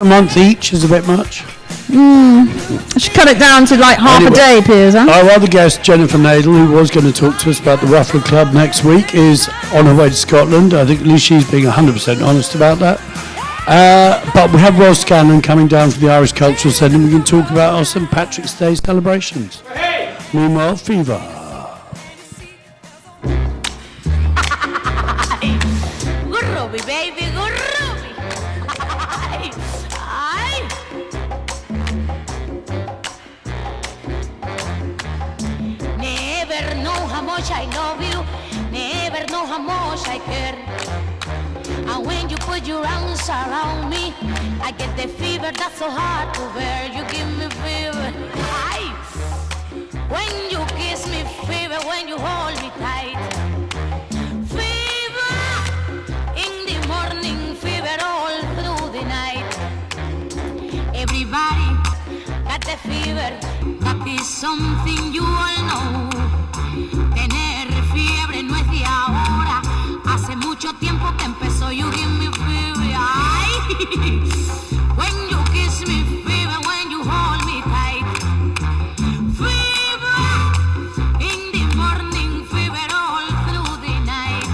month each is a bit much. I should cut it down to like half a day, Piers, huh? Our other guest, Jennifer Nadel, who was going to talk to us about the Ruffler Club next week, is on her way to Scotland. I think at least she's being 100% honest about that. But we have Ross Scanlon coming down from the Irish Cultural Centre, and we can talk about our St Patrick's Day celebrations. Meanwhile, Fever. Groovy, baby, groovy. Never know how much I love you, never know how much I care. And when you put your arms around me, I get the fever that's so hard to bear. You give me fever, when you kiss me, fever, when you hold me tight. Fever in the morning, fever all through the night. Everybody got the fever, that is something you all know. Tener fiebre no es de ahora, hace mucho tiempo que empezó. You give me fever, when you kiss me, fever, when you hold me tight. Fever in the morning, fever all through the night.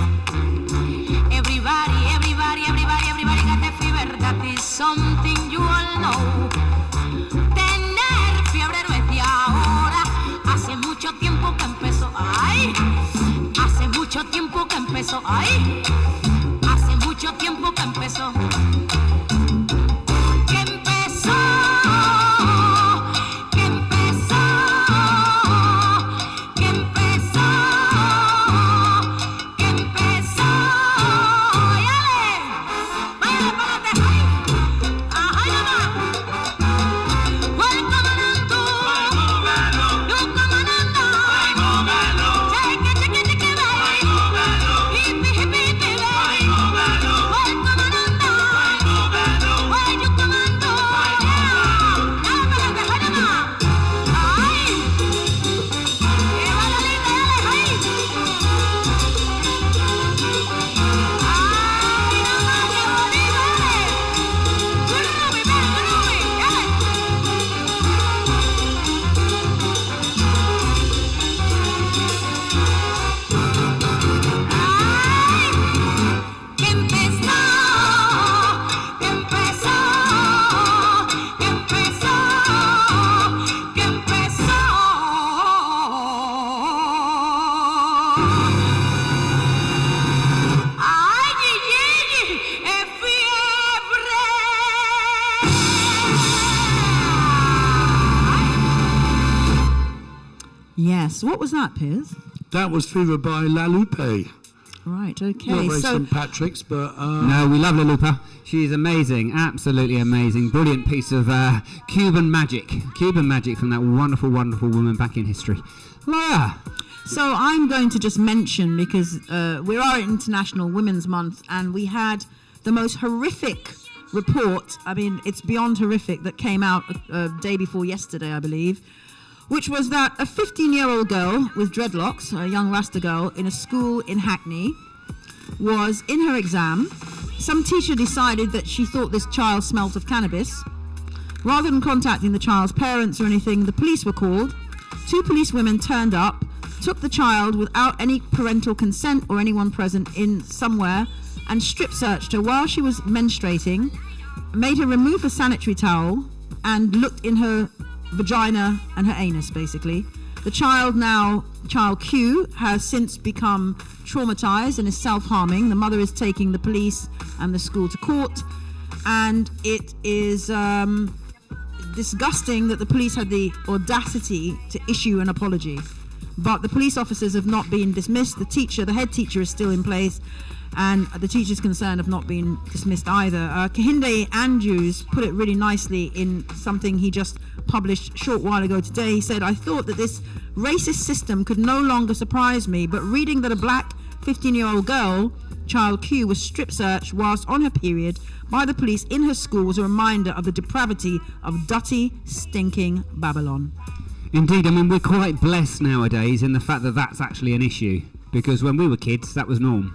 Everybody got the fever, that is something you all know. Tener fiebre no es de ahora, hace mucho tiempo que empezó. Hace mucho tiempo que empezó. Hace mucho tiempo que empezó. Que empezó. Que empezó. Que empezó. Que empezó. Váyale, párate, ay, mamá. Welcome on to. You come on take it, hippie, hippie, hippie, welcome on where you come on Yes. What was that, Piers? That was Fever by La Lupe. Right, okay. Not very St Patrick's, but... No, we love La Lupe. She's amazing, absolutely amazing. Brilliant piece of Cuban magic from that wonderful, wonderful woman back in history. Laura. So I'm going to just mention, because we are International Women's Month, and we had the most horrific report, I mean, it's beyond horrific, that came out a day before yesterday, I believe, which was that a 15-year-old girl with dreadlocks, a young Rasta girl, in a school in Hackney, was in her exam. Some teacher decided that she thought this child smelt of cannabis. Rather than contacting the child's parents or anything, the police were called. 2 police women turned up, took the child without any parental consent or anyone present in somewhere, and strip searched her while she was menstruating, made her remove her sanitary towel, and looked in her vagina and her anus, basically. The child Q, has since become traumatized and is self-harming. The mother is taking the police and the school to court, and it is disgusting that the police had the audacity to issue an apology. But the police officers have not been dismissed. The head teacher is still in place, and the teachers concerned have not been dismissed either. Kehinde Andrews put it really nicely in something he just published a short while ago today. He said, "I thought that this racist system could no longer surprise me, but reading that a black 15-year-old girl, child Q, was strip searched whilst on her period by the police in her school was a reminder of the depravity of dirty, stinking Babylon." Indeed, I mean, we're quite blessed nowadays in the fact that that's actually an issue, because when we were kids, that was norm.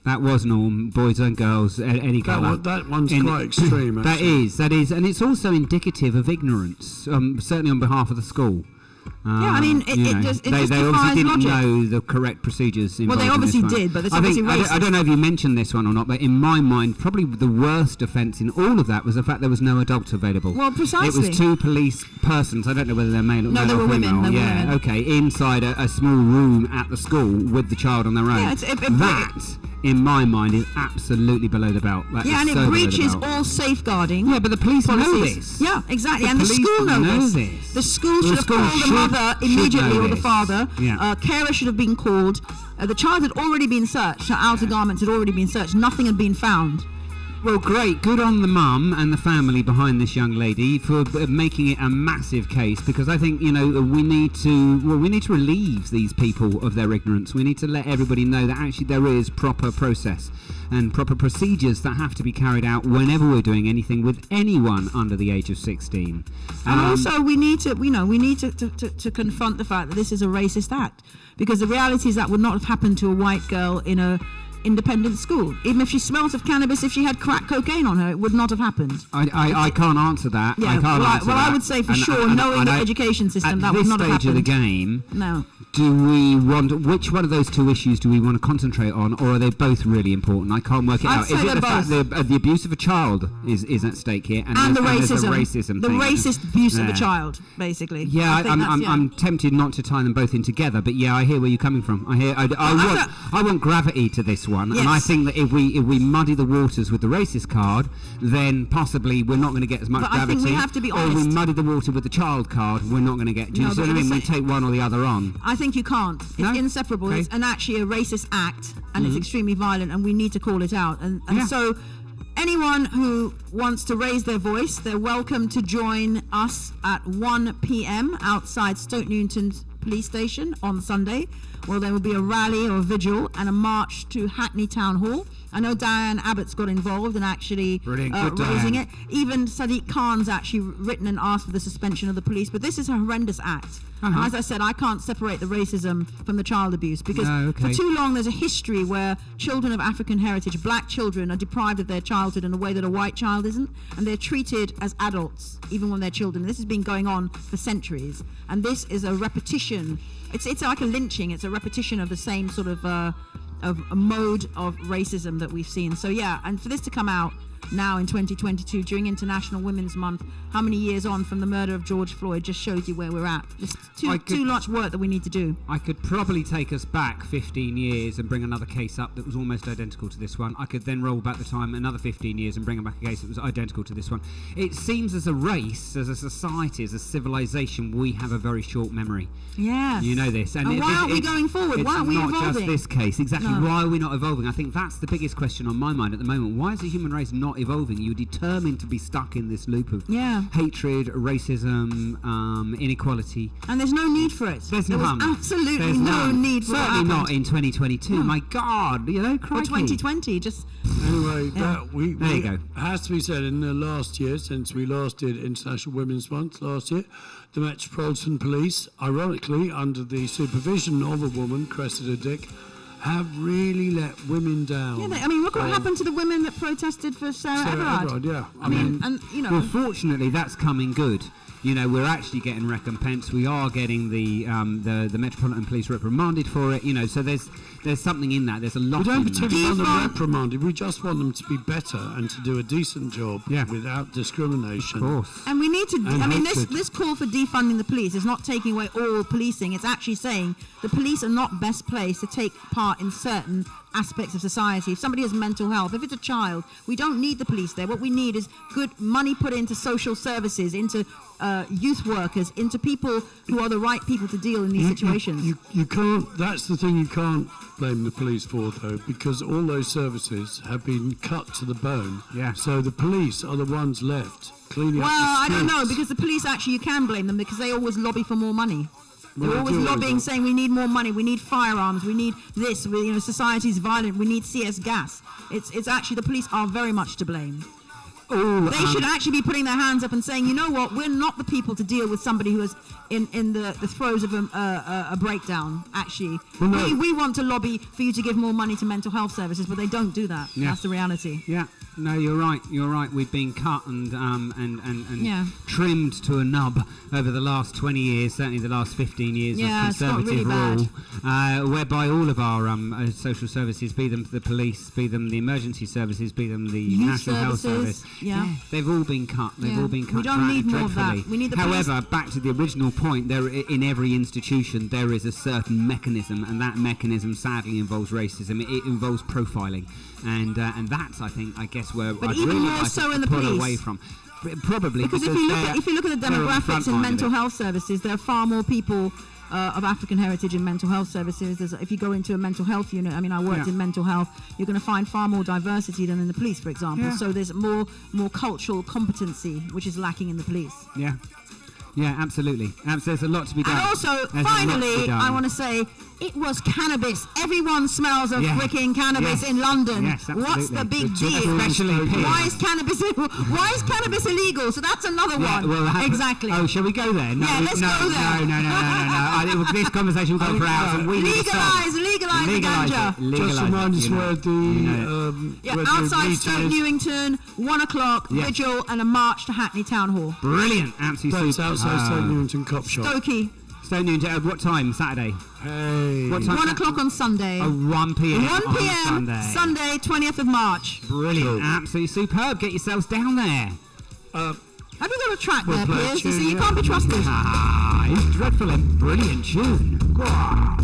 That was norm. Boys and girls, any colour. That one's quite extreme, actually. That is. And it's also indicative of ignorance, certainly on behalf of the school. I mean, it just they defies obviously didn't logic. know the correct procedures involved. Well, they obviously in this one. did, but it's obviously racist. I don't know if you mentioned this one or not, but in my mind, probably the worst offence in all of that was the fact there was no adults available. Well, precisely. It was 2 police persons. I don't know whether they're male or No, they male or were female. women. They were Yeah, women. okay, inside a small room at the school with the child on their own. Yeah, that, in my mind, is absolutely below the belt. That Yeah, is and so it below the breaches belt. all safeguarding. Yeah, but the police know policies. this. Yeah, exactly. The And the police school know this. this. The school The should have school called the should- mother should immediately know or the this. father. Yeah. Carer should have been called. The child had already been searched. Her outer garments had already been searched. Nothing had been found. Well, great. Good on the mum and the family behind this young lady for making it a massive case, because I think, we need to relieve these people of their ignorance. We need to let everybody know that actually there is proper process and proper procedures that have to be carried out whenever we're doing anything with anyone under the age of 16. And also, we need to confront the fact that this is a racist act, because the reality is that would not have happened to a white girl in a independent school. Even if she smelt of cannabis, if she had crack cocaine on her, it would not have happened. I can't answer that. Yeah, I can't answer that. I would say for sure, knowing the education system, that would not have At this stage of the happened. game, No. which one of those 2 issues do we want to concentrate on, or are they both really important? I can't work it I'd out. say Is it they're the fact both. that the abuse of a child is at stake here, And the there's racism. a racism The thing? racist abuse of Yeah. a child, basically. Yeah, I think that's- I'm tempted not to tie them both in together, but yeah, I hear where you're coming from. I want gravity to this one, and I Yes. think that if we muddy the waters with the racist card, then possibly we're not going to get as much But I gravity. think we have to be Or if honest. we muddy the water with the child card, we're not going to get. Do you No, see but what I at mean? the We take one or the other on. I think you can't. It's No? inseparable. Okay. It's actually a racist act, and it's extremely violent, and we need to call it out. And Yeah. so anyone who wants to raise their voice, they're welcome to join us at 1 p.m. outside Stoke Newington Police Station on Sunday, where there will be a rally or a vigil and a march to Hackney Town Hall. I know Diane Abbott's got involved in actually Brilliant. Good, raising Diane. it. Even Sadiq Khan's actually written and asked for the suspension of the police. But this is a horrendous act. And as I said, I can't separate the racism from the child abuse, because No, okay. for too long there's a history where children of African heritage, black children, are deprived of their childhood in a way that a white child isn't, and they're treated as adults even when they're children. This has been going on for centuries, and this is a repetition. It's like a lynching. It's a repetition of the same sort of a mode of racism that we've seen. So yeah, and for this to come out now in 2022 during International Women's Month, how many years on from the murder of George Floyd, just shows you where we're at. There's too much work that we need to do. I could probably take us back 15 years and bring another case up that was almost identical to this one. I could then roll back the time another 15 years and bring back a case that was identical to this one. It seems as a race, as a society, as a civilization, we have a very short memory. Yes. You know this. And why aren't we going forward? Why aren't we It's not evolving? just this case. Exactly. No. Why are we not evolving? I think that's the biggest question on my mind at the moment. Why is the human race not evolving? You're determined to be stuck in this loop of hatred, racism, inequality. And there's no need for it. There's there was none. absolutely There's no none. need for Certainly it. not in 2022. My God, Or crikey. 2020, just... Anyway, There you go. has to be said, in the last year, since we last did International Women's Month last year, the Metropolitan Police, ironically under the supervision of a woman, Cressida Dick, have really let women down. Yeah, look what happened to the women that protested for Sarah Everard. Yeah. I mean, Well, fortunately, that's coming good. We're actually getting recompense. We are getting the Metropolitan Police reprimanded for it. So there's something in that. There's a lot. We don't in that. particularly want them reprimanded. We just want them to be better and to do a decent job without discrimination. Of course. And we need to, And this call for defunding the police is not taking away all policing. It's actually saying the police are not best placed to take part in certain aspects of society. If somebody has mental health, if it's a child, we don't need the police there. What we need is good money put into social services, into youth workers, into people who are the right people to deal in these situations. You can't, that's the thing you can't blame the police for, though, because all those services have been cut to the bone. Yeah. So the police are the ones left cleaning up Well, the I streets. don't know, because the police actually, you can blame them because they always lobby for more money. Well, They're they always do lobbying, always. saying we need more money, we need firearms, we need this, society's violent, we need CS gas. It's actually, the police are very much to blame. They should actually be putting their hands up and saying, you know what, we're not the people to deal with somebody who is in the throes of a breakdown, actually. Well, no. We want to lobby for you to give more money to mental health services, but they don't do that. Yeah. That's the reality. Yeah, no, you're right. We've been cut and Yeah. trimmed to a nub over the last 20 years, certainly the last 15 years Yeah, of it's got Conservative really rule, whereby all of our social services, be them the police, be them the emergency services, be them the Youth National Health services, Service, yeah. they've all been cut. They've Yeah. all been cut. We don't need more of that. dreadfully. We need the police. However, back to the original point, there in every institution there is a certain mechanism, and that mechanism sadly involves racism. It involves profiling, and that's I guess where But I'd even really more like so us in to the pull police. away from. Probably Because if you look at the they're on the front demographics in line of mental it. health services, there are far more people of African heritage in mental health services. If you go into a mental health unit, I mean, I worked Yeah. in mental health, you're going to find far more diversity than in the police, for example. Yeah. So there's more cultural competency, which is lacking in the police. Yeah, absolutely. There's a lot to be done. And also, There's a lot to finally, be done. I want to say, it was cannabis. Everyone smells of Yeah. freaking cannabis Yes. in London. Yes, What's the absolutely. big deal? Especially here. Why is cannabis illegal? So that's another Yeah, one. well, Exactly. Oh, shall we go there? No, Yeah, let's no, go there. No. I think this conversation will go for hours, and we need to stop. Legalize the ganja. Just remind us where Yeah, where the outside meeting Stoke is. Newington, 1 o'clock, Yes. vigil and a march to Hackney Town Hall. Brilliant, absolutely. That's outside Stoke Newington Cop Shop. Stokey, Stone Newington. What time? Saturday. Hey. What time? 1 o'clock on Sunday. 1 p.m. 1 on p.m. Sunday, 20th of March. Brilliant, Cool. absolutely superb. Get yourselves down there. Have you got a track We'll there, play a Piers? You tune, see, you yeah. can't be trusted. It's dreadful and brilliant tune. Go on.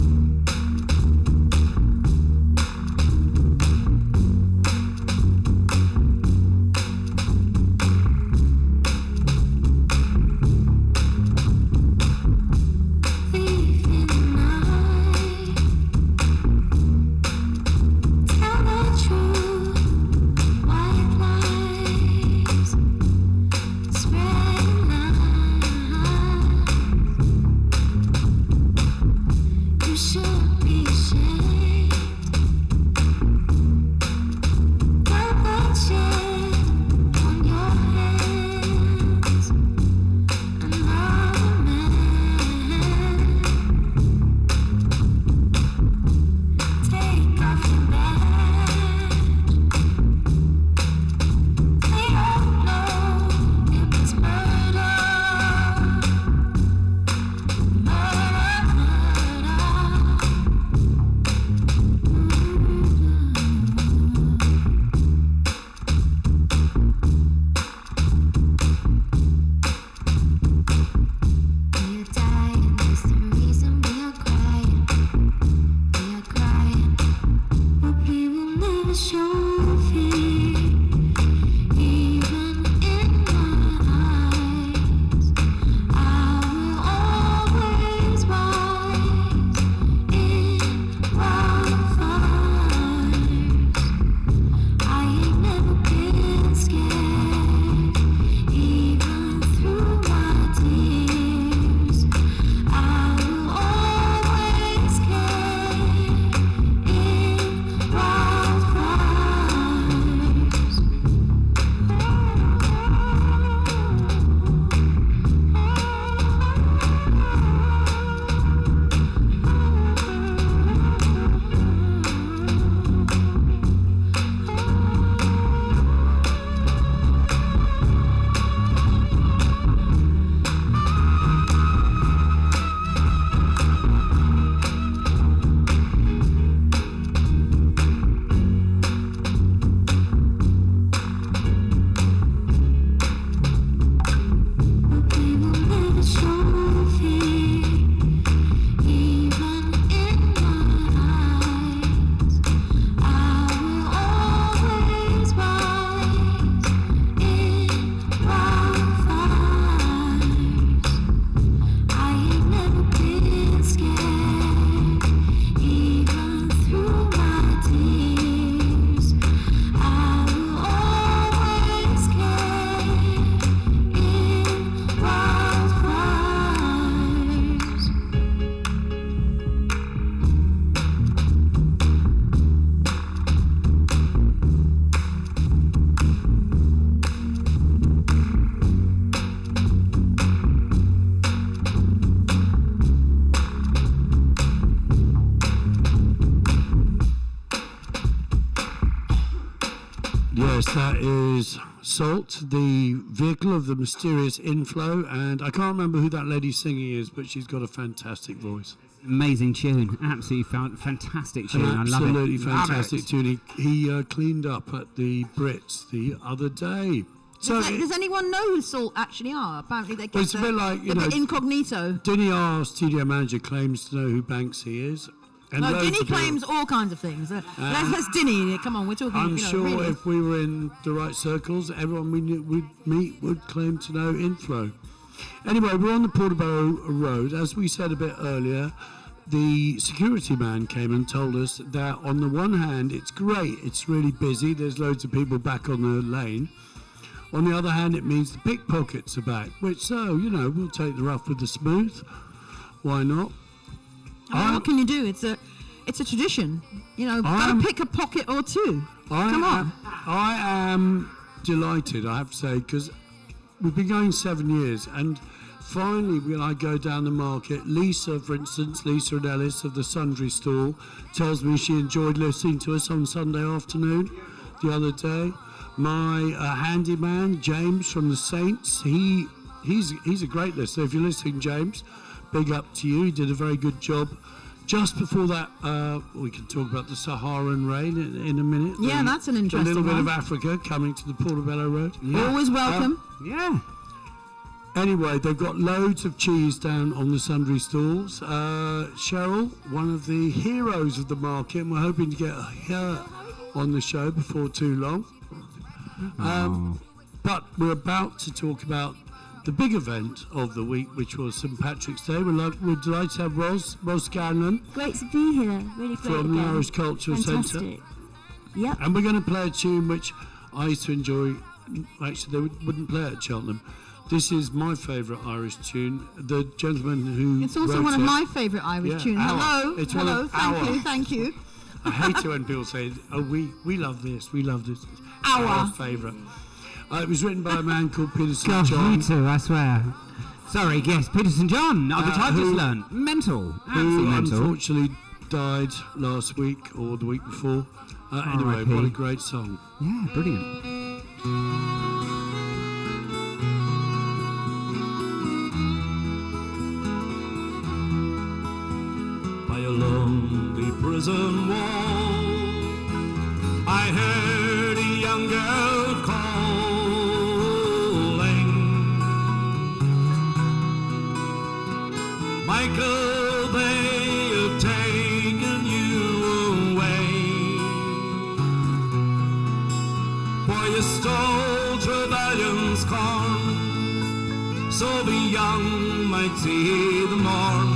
Yes, that is Salt, the vehicle of the mysterious inflow, and I can't remember who that lady singing is, but she's got a fantastic voice. Amazing tune, absolutely fantastic tune. I love it. Absolutely fantastic Love it. tune. He cleaned up at the Brits the other day. So Does anyone know who Salt actually are? Apparently they Well, get it's a bit like, you a bit know, incognito. Dinny, our studio manager, claims to know who Banksy is. And No, loads Dinny of people- claims all kinds of things. That's Dinny. Come on, we're talking. I'm you know, sure really. if we were in the right circles, everyone we would meet would claim to know inflow. Anyway, we're on the Portobello Road. As we said a bit earlier, the security man came and told us that on the one hand, it's great, it's really busy, there's loads of people back on the lane. On the other hand, it means the pickpockets are back, which, so, you know, we'll take the rough with the smooth. Why not? I mean, what can you do? It's a tradition. You know, gotta pick a pocket or two. Come on. I am delighted, I have to say, because we've been going 7 years, and finally, when I go down the market, Lisa, for instance, Lisa and Ellis of the Sundry Stall, tells me she enjoyed listening to us on Sunday afternoon the other day. My handyman, James from the Saints, he's a great listener. If you're listening, James, big up to you. He did a very good job. Just before that, we can talk about the Saharan rain in a minute. Yeah, that's an interesting A little bit one. of Africa coming to the Portobello Road. Always welcome. Yeah. Anyway, they've got loads of cheese down on the Sundry Stalls. Cheryl, one of the heroes of the market, and we're hoping to get her on the show before too long. But we're about to talk about the big event of the week, which was St Patrick's Day. We're delighted to have Ros Scanlon Great to be here. Really great. from the again. Irish Cultural Centre. Fantastic. Yep. And we're going to play a tune which I used to enjoy. Actually, they wouldn't play it at Cheltenham. This is my favourite Irish tune. The gentleman who It's also wrote one of it- my favourite Irish Yeah, tunes. our. Hello. It's one Hello. of Thank our. you. Thank you. I hate it when people say, "Oh, we love this, we love this." It's Our. our favourite. It was written by a man called Peterson Gosh, John, me too, I swear. Sorry, yes, Peterson John. The type who- just learned. Mental. who Absolutely mental. unfortunately died last week or the week before. Anyway, R.I.P. what a great song. Yeah, brilliant. By a lonely prison wall, I heard a young girl calling. Michael, they have taken you away, for you stole Trevelyan's corn, so the young might see the morn.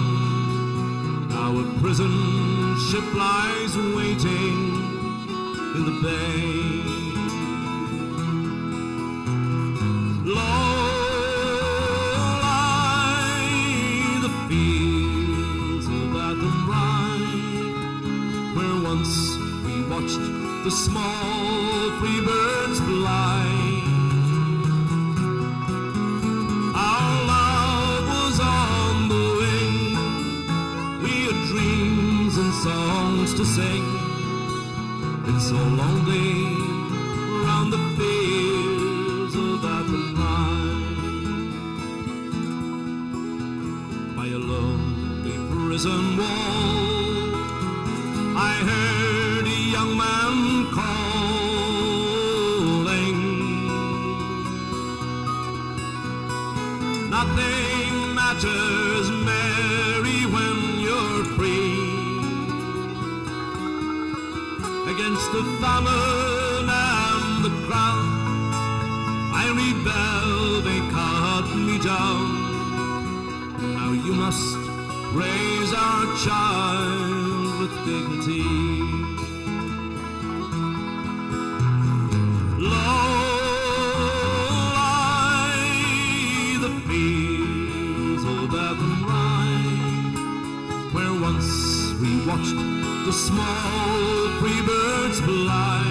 Now a prison ship lies waiting in the bay. Low lie the fields of Athenry, where once we watched the small free birds fly. Our love was on the wing, we had dreams and songs to sing. It's so lonely round the fields of Athenry. By a lonely prison wall, I heard a young man calling. Nothing matters, Mary, when you're free. Against the famine and the crown, I rebelled, they cut me down. Now you must raise our child with dignity. Low lie the fields of Athenry, where once we watched the small free birds fly.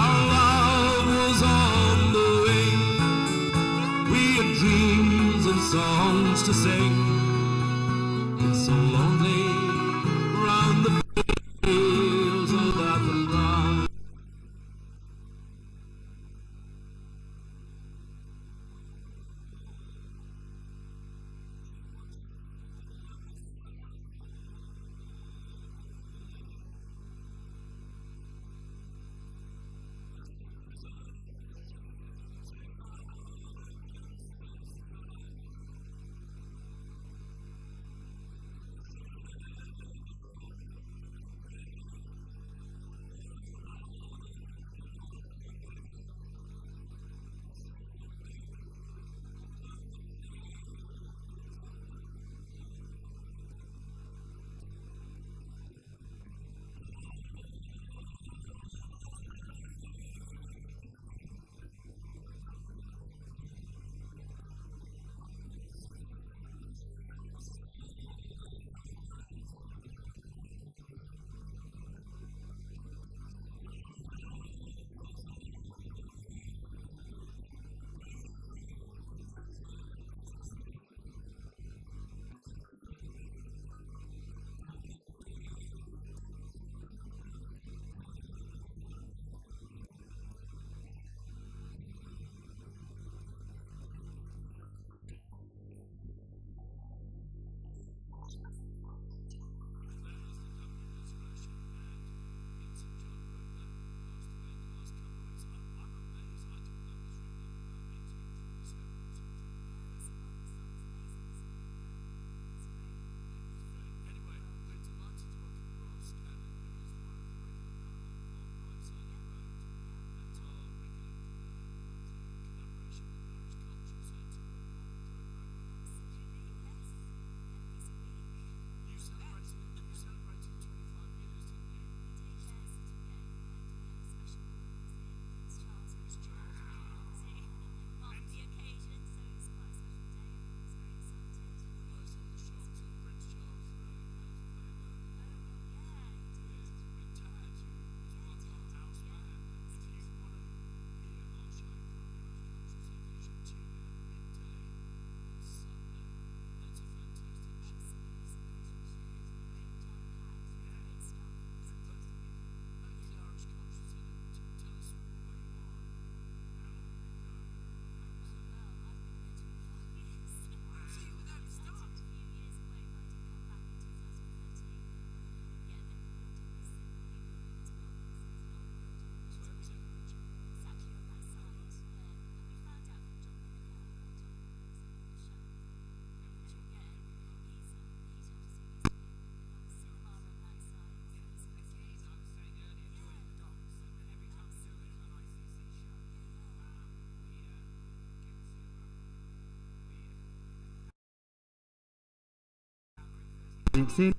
Our love was on the wing, we had dreams and songs to sing. It's so lonely round the fields of Athenry. It's in.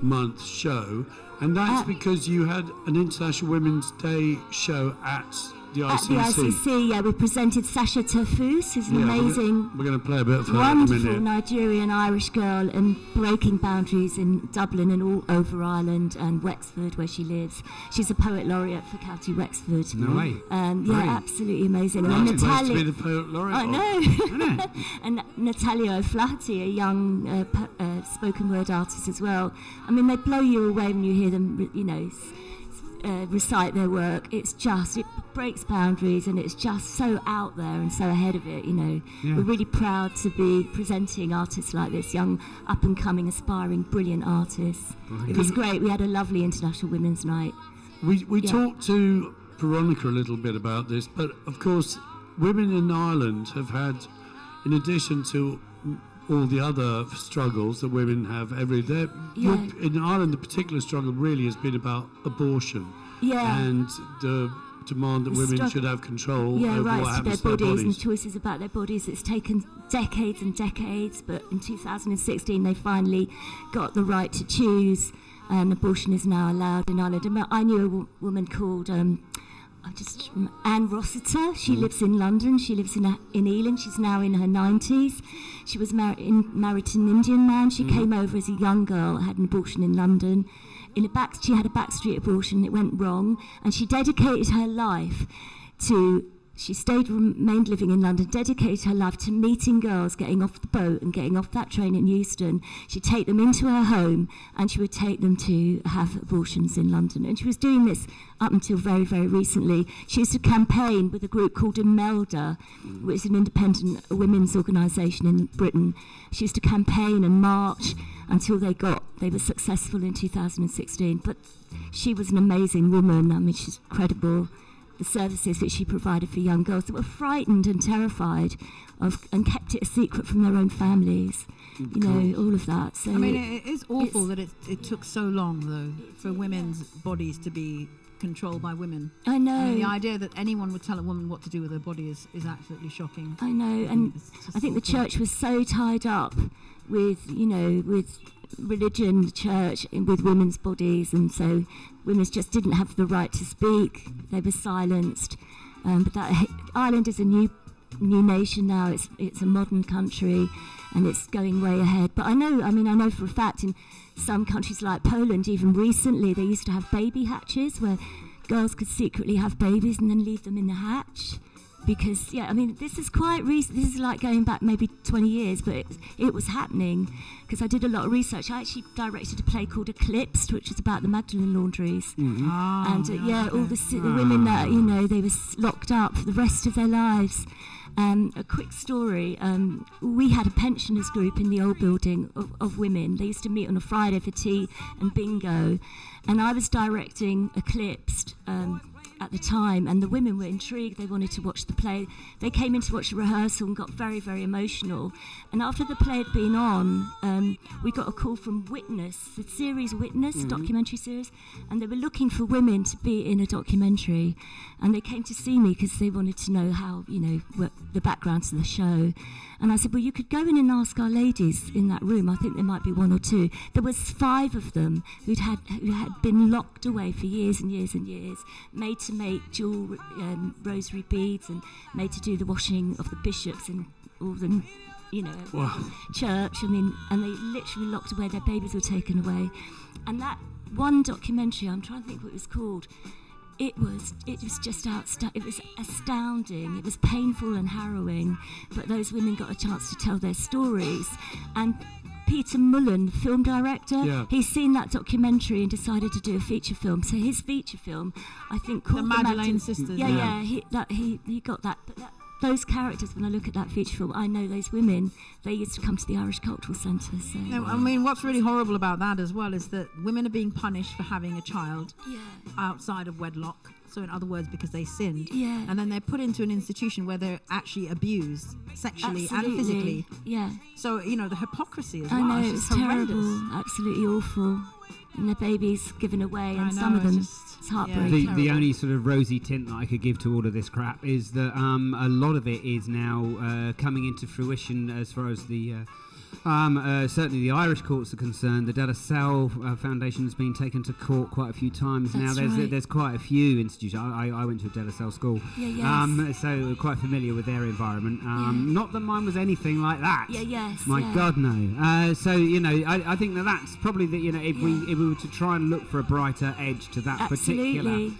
Month show, and that's because you had an International Women's Day show at the ICC. At the ICC, yeah, we presented Sasha Tafous, who's an amazing, we're going to play a bit of her wonderful in a minute. Nigerian Irish girl and breaking boundaries in Dublin and all over Ireland and Wexford, where she lives. She's a poet laureate for County Wexford. No way. Yeah, absolutely amazing. Well, and nice place to Natalia, be the poet laureate. I know. And Natalia O'Flaherty, a young spoken word artist as well. I mean, they blow you away when you hear them, recite their work. It breaks boundaries, and it's just so out there and so ahead of it. We're really proud to be presenting artists like this, young, up and coming, aspiring, brilliant artists. It was great. We had a lovely International Women's Night. We talked to Veronica a little bit about this, but of course, women in Ireland have had, in addition to all the other struggles that women have every day. In Ireland, the particular struggle really has been about abortion and the demand that women should have control over rights what happens to their bodies bodies. and choices about their bodies. It's taken decades and decades, but in 2016 they finally got the right to choose, and abortion is now allowed in Ireland. I knew a woman called Anne Rossiter. She lives in London. She lives in Ealing. She's now in her 90s. She was married to an Indian man. She came over as a young girl, had an abortion in London. She had a backstreet abortion. It went wrong, and she dedicated her life to. She remained living in London, dedicated her life to meeting girls, getting off the boat and getting off that train in Euston. She'd take them into her home, and she would take them to have abortions in London. And she was doing this up until very, very recently. She used to campaign with a group called Imelda, which is an independent women's organisation in Britain. She used to campaign and march until they were successful in 2016. But she was an amazing woman. I mean, she's credible. The services that she provided for young girls that were frightened and terrified of, and kept it a secret from their own families. All of that. So I mean, it is awful that it took so long, though, for women's bodies to be controlled by women. I know. I mean, the idea that anyone would tell a woman what to do with her body is absolutely shocking. I know, and I think the church was so tied up with religion, the church, with women's bodies, and so women just didn't have the right to speak. They were silenced. But Ireland is a new nation now. It's a modern country, and it's going way ahead. But I know for a fact in some countries like Poland, even recently, they used to have baby hatches where girls could secretly have babies and then leave them in the hatch. Because, this is quite recent. This is like going back maybe 20 years, but it was happening. Because I did a lot of research. I actually directed a play called Eclipsed, which is about the Magdalene laundries. Mm-hmm. All the women that, they were locked up for the rest of their lives. A quick story. We had a pensioners group in the old building of women. They used to meet on a Friday for tea and bingo. And I was directing Eclipsed at the time, and the women were intrigued. They wanted to watch the play. They came in to watch the rehearsal and got very, very emotional. And after the play had been on, we got a call from Witness, the series Witness, documentary series, and they were looking for women to be in a documentary. And they came to see me because they wanted to know how, what the background to the show. And I said, well, you could go in and ask our ladies in that room. I think there might be one or two. There was 5 of them who had been locked away for years and years and years, made to make jewel rosary beads and made to do the washing of the bishops and all the, church. I mean, and they literally locked away. Their babies were taken away. And that one documentary, I'm trying to think what it was called. It was just it was astounding. It was painful and harrowing, but those women got a chance to tell their stories. And Peter Mullen, the film director, he's seen that documentary and decided to do a feature film. So his feature film, I think, called The Magdalene Sisters. He got that. But those characters, when I look at that feature film, I know those women. They used to come to the Irish Cultural Centre. So I mean, what's really horrible about that as well is that women are being punished for having a child outside of wedlock. So in other words, because they sinned. Yeah. And then they're put into an institution where they're actually abused sexually and physically. Yeah. So, the hypocrisy as I well. know, It's it's just horrendous. terrible. Absolutely awful. And the babies given away, and I some know, of them, it's it's yeah. heartbreaking. The only sort of rosy tint that I could give to all of this crap is that a lot of it is now coming into fruition as far as the certainly the Irish courts are concerned. The De La Salle Foundation has been taken to court quite a few times now. That's right. There's quite a few institutions. I went to a De La Salle school, so quite familiar with their environment. Not that mine was anything like that. My God, no. So I think that's probably if we were to try and look for a brighter edge to that particular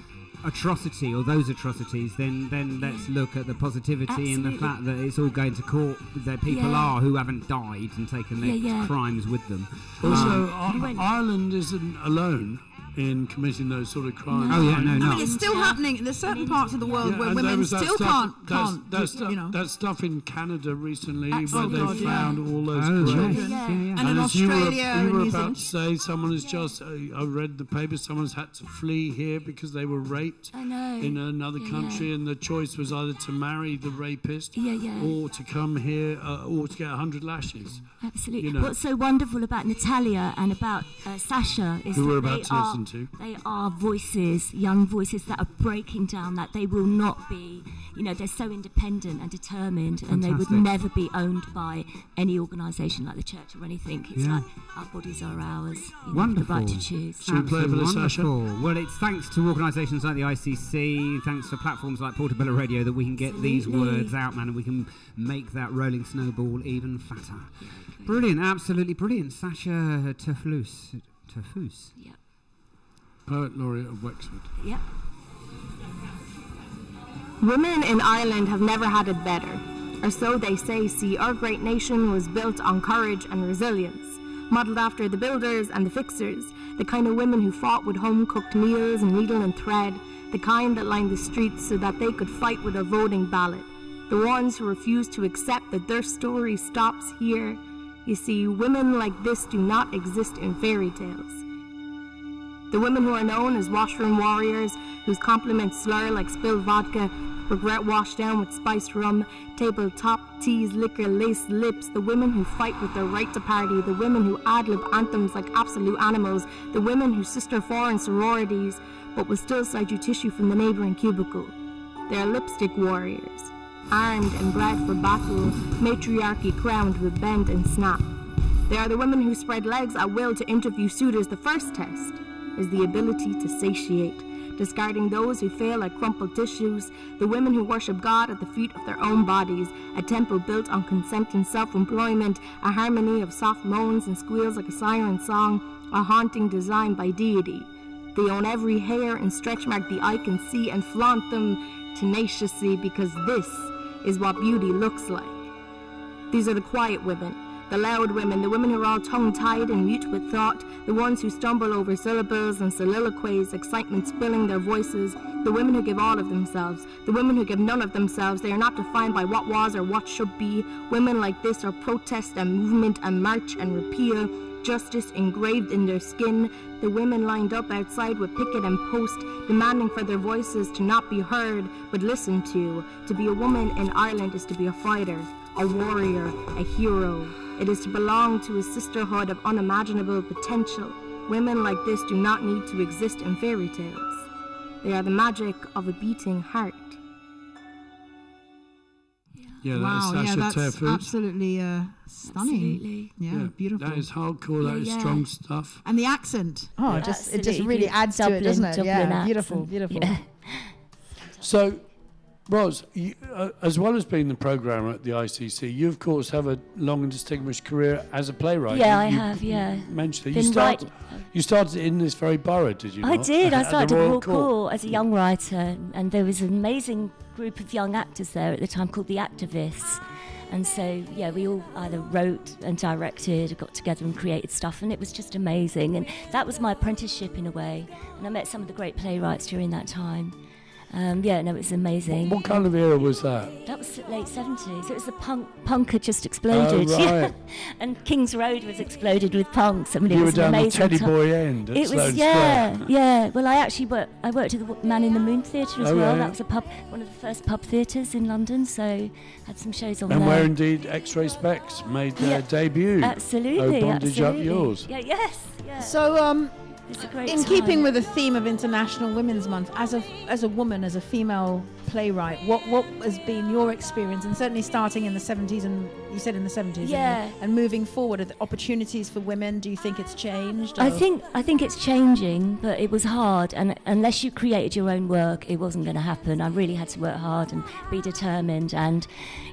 atrocity or those atrocities, then let's look at the positivity and the fact that it's all going to court, that people are who haven't died and taken their crimes with them. Also, Ireland isn't alone in committing those sort of crimes. Oh yeah, no. I mean, it's still happening. There's certain parts of the world where women still can't. That stuff in Canada recently, Absolutely. where they found all those children. graves. And in Australia, you were New about Zealand. to say someone has just. I read the paper. Someone's had to flee here because they were raped in another country, and the choice was either to marry the rapist or to come here or to get 100 lashes. Absolutely. What's so wonderful about Natalia and about Sasha is Who we're that about to listen to. They are voices, young voices that are breaking down that they will not be, they're so independent and determined. Fantastic. And they would never be owned by any organisation like the church or anything. It's like our bodies are ours. Wonderful. The right to choose. Should we play for this, Sasha? Well, it's thanks to organisations like the ICC, thanks to platforms like Portobello Radio that we can get these words out, man, and we can make that rolling snowball even fatter. Brilliant, absolutely brilliant. Sasha Terfus. Yep. Poet laureate of Wexford. Yep. Women in Ireland have never had it better, or so they say. See, our great nation was built on courage and resilience, modelled after the builders and the fixers, the kind of women who fought with home-cooked meals and needle and thread, the kind that lined the streets so that they could fight with a voting ballot, the ones who refused to accept that their story stops here. You see, women like this do not exist in fairy tales. The women who are known as washroom warriors, whose compliments slur like spilled vodka, regret washed down with spiced rum, tabletop teas, liquor, laced lips, the women who fight with their right to party, the women who ad-lib anthems like absolute animals, the women who sister foreign sororities, but will still slide you tissue from the neighbouring cubicle. They are lipstick warriors, armed and bred for battle, matriarchy crowned with bend and snap. They are the women who spread legs at will to interview suitors. The first test is the ability to satiate, discarding those who fail like crumpled tissues, the women who worship God at the feet of their own bodies, a temple built on consent and self-employment, a harmony of soft moans and squeals like a siren song, a haunting design by deity. They own every hair and stretch mark the eye can see and flaunt them tenaciously because this is what beauty looks like. These are the quiet women, the loud women, the women who are all tongue-tied and mute with thought, the ones who stumble over syllables and soliloquies, excitement spilling their voices, the women who give all of themselves, the women who give none of themselves. They are not defined by what was or what should be. Women like this are protest and movement and march and repeal, justice engraved in their skin. The women lined up outside with picket and post, demanding for their voices to not be heard, but listened to. To be a woman in Ireland is to be a fighter, a warrior, a hero. It is to belong to a sisterhood of unimaginable potential. Women like this do not need to exist in fairy tales. They are the magic of a beating heart. Yeah, Wow, that is Sasha that's Terfus. absolutely stunning. Absolutely. Yeah, beautiful. That is hardcore. That is strong stuff. And the accent. Oh, it just Absolutely. really adds to it, doesn't it? Dublin Yeah, accent. beautiful, beautiful. Yeah. So, Ros, you, as well as being the programmer at the ICC, you of course have a long and distinguished career as a playwright. Yeah, I You have, yeah. mentioned it. Been You started in this very borough, did you I not? did. I At the started at Royal Royal Court as a young writer, and there was an amazing group of young actors there at the time called the Activists. And so, yeah, we all either wrote and directed, or got together and created stuff, and it was just amazing. And that was my apprenticeship in a way. And I met some of the great playwrights during that time. Yeah, no, it was amazing. What kind of era was that? That was late 70s. It was the punk had just exploded. Right. And King's Road was exploded with punks. I mean, it You were was an down the amazing Teddy time. Boy end at It Sloane was, Square. yeah. Well, I worked at the Man in the Moon Theatre as Oh, well. yeah. That was one of the first pub theatres in London, so had some shows on And there. where indeed X-Ray Specs made their debut. Absolutely, Oh, bondage absolutely. up yours. Yeah, yes, yeah. So, It's a great in time. keeping with the theme of International Women's Month, as a woman, as a female playwright, what has been your experience? And certainly starting in the 70s, and you said in the 70s, Yeah. and moving forward, are the opportunities for women? Do you think it's changed? I or- think it's changing, but it was hard, and unless you created your own work, it wasn't going to happen. I really had to work hard and be determined, and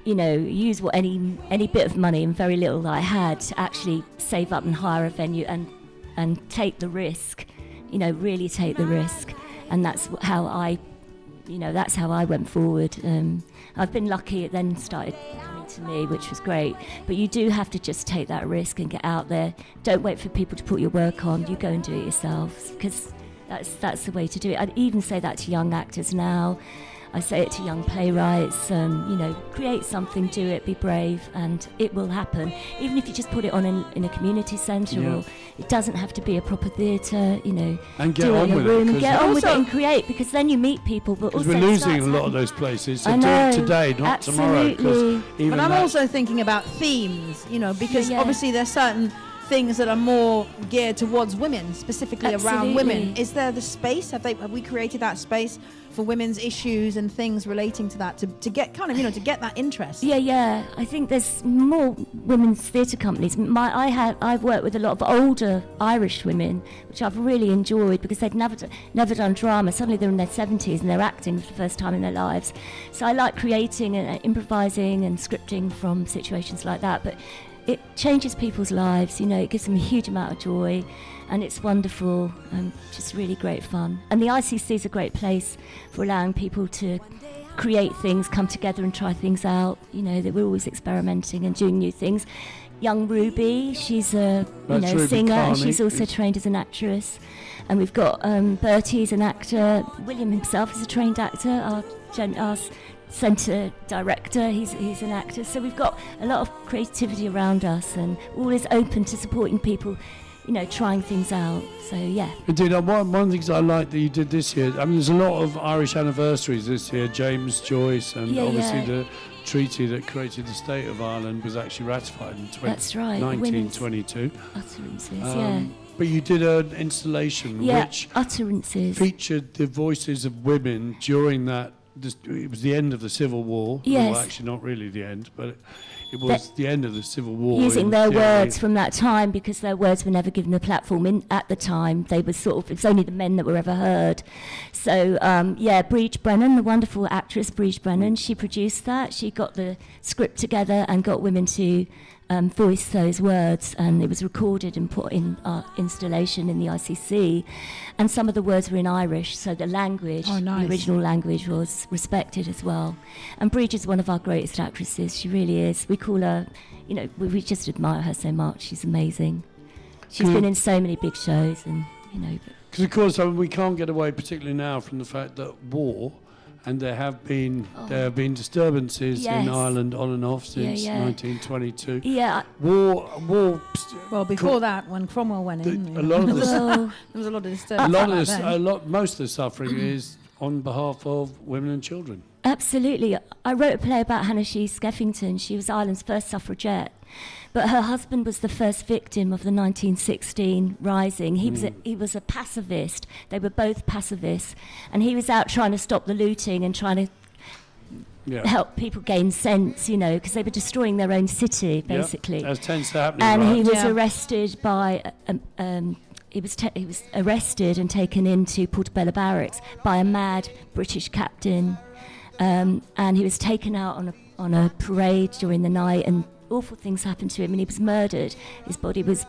use what any bit of money and very little that I had to actually save up and hire a venue and take the risk, really take the risk, and that's how I went forward. I've been lucky; it then started coming to me, which was great. But you do have to just take that risk and get out there. Don't wait for people to put your work on. You go and do it yourselves, because that's the way to do it. I'd even say that to young actors now. I say it to young playwrights, create something, do it, be brave, and it will happen. Even if you just put it on in a community centre, or it doesn't have to be a proper theatre, And get do on it in with a room it, and get 'cause on with it also- and create, because then you meet people, but Because also we're it losing a starts lot of happening. those places. So I do know, it today, not tomorrow. 'Cause absolutely. even But I'm that- also thinking about themes, because Yeah. obviously there's certain things that are more geared towards women, specifically around women. Absolutely. Is there the space? Have we created that space for women's issues and things relating to that to get to get that interest? Yeah. I think there's more women's theatre companies. I've worked with a lot of older Irish women, which I've really enjoyed, because they've never done drama. Suddenly they're in their 70s and they're acting for the first time in their lives. So I like creating and improvising and scripting from situations like that. But it changes people's lives. It gives them a huge amount of joy, and it's wonderful and just really great fun. And the ICC is a great place for allowing people to create things, come together and try things out. That we're always experimenting and doing new things. Young Ruby, she's a That's Ruby singer, and Carney. she's also trained as an actress. And we've got Bertie's an actor. William himself is a trained actor. Our centre director, he's an actor. So we've got a lot of creativity around us, and always open to supporting people, trying things out. So yeah. Indeed, one of the things I like that you did this year, there's a lot of Irish anniversaries this year. James Joyce, and obviously the treaty that created the state of Ireland was actually ratified in That's right, 1922. Utterances, But you did an installation which utterances featured the voices of women during that. It was the end of the Civil War. Yes. Well, actually, not really the end, but it was the end of the Civil War. using in their theory. words from that time, because their words were never given a platform at the time. They were it was only the men that were ever heard. So Breach Brennan, the wonderful actress Breach Brennan, she produced that. She got the script together and got women to voice those words, and it was recorded and put in our installation in the ICC. And some of the words were in Irish, so the language, the original language, was respected as well. And Breach is one of our greatest actresses. She really is. We call her, we just admire her so much. She's amazing. She's been in so many big shows, and Because of course, we can't get away, particularly now, from the fact that war. And there have been disturbances in Ireland on and off since 1922. Yeah. War. Well, before that, when Cromwell went in, A lot of this, there was a lot of disturbance. most of the suffering is on behalf of women and children. Absolutely. I wrote a play about Hannah She Skeffington. She was Ireland's first suffragette. But her husband was the first victim of the 1916 Rising. He was a pacifist. They were both pacifists. And he was out trying to stop the looting and trying to help people gain sense, because they were destroying their own city, basically. As tends to happen. And he was arrested by... He was arrested and taken into Portobello Barracks by a mad British captain. And he was taken out on a parade during the night, and awful things happened to him, and he was murdered. His body was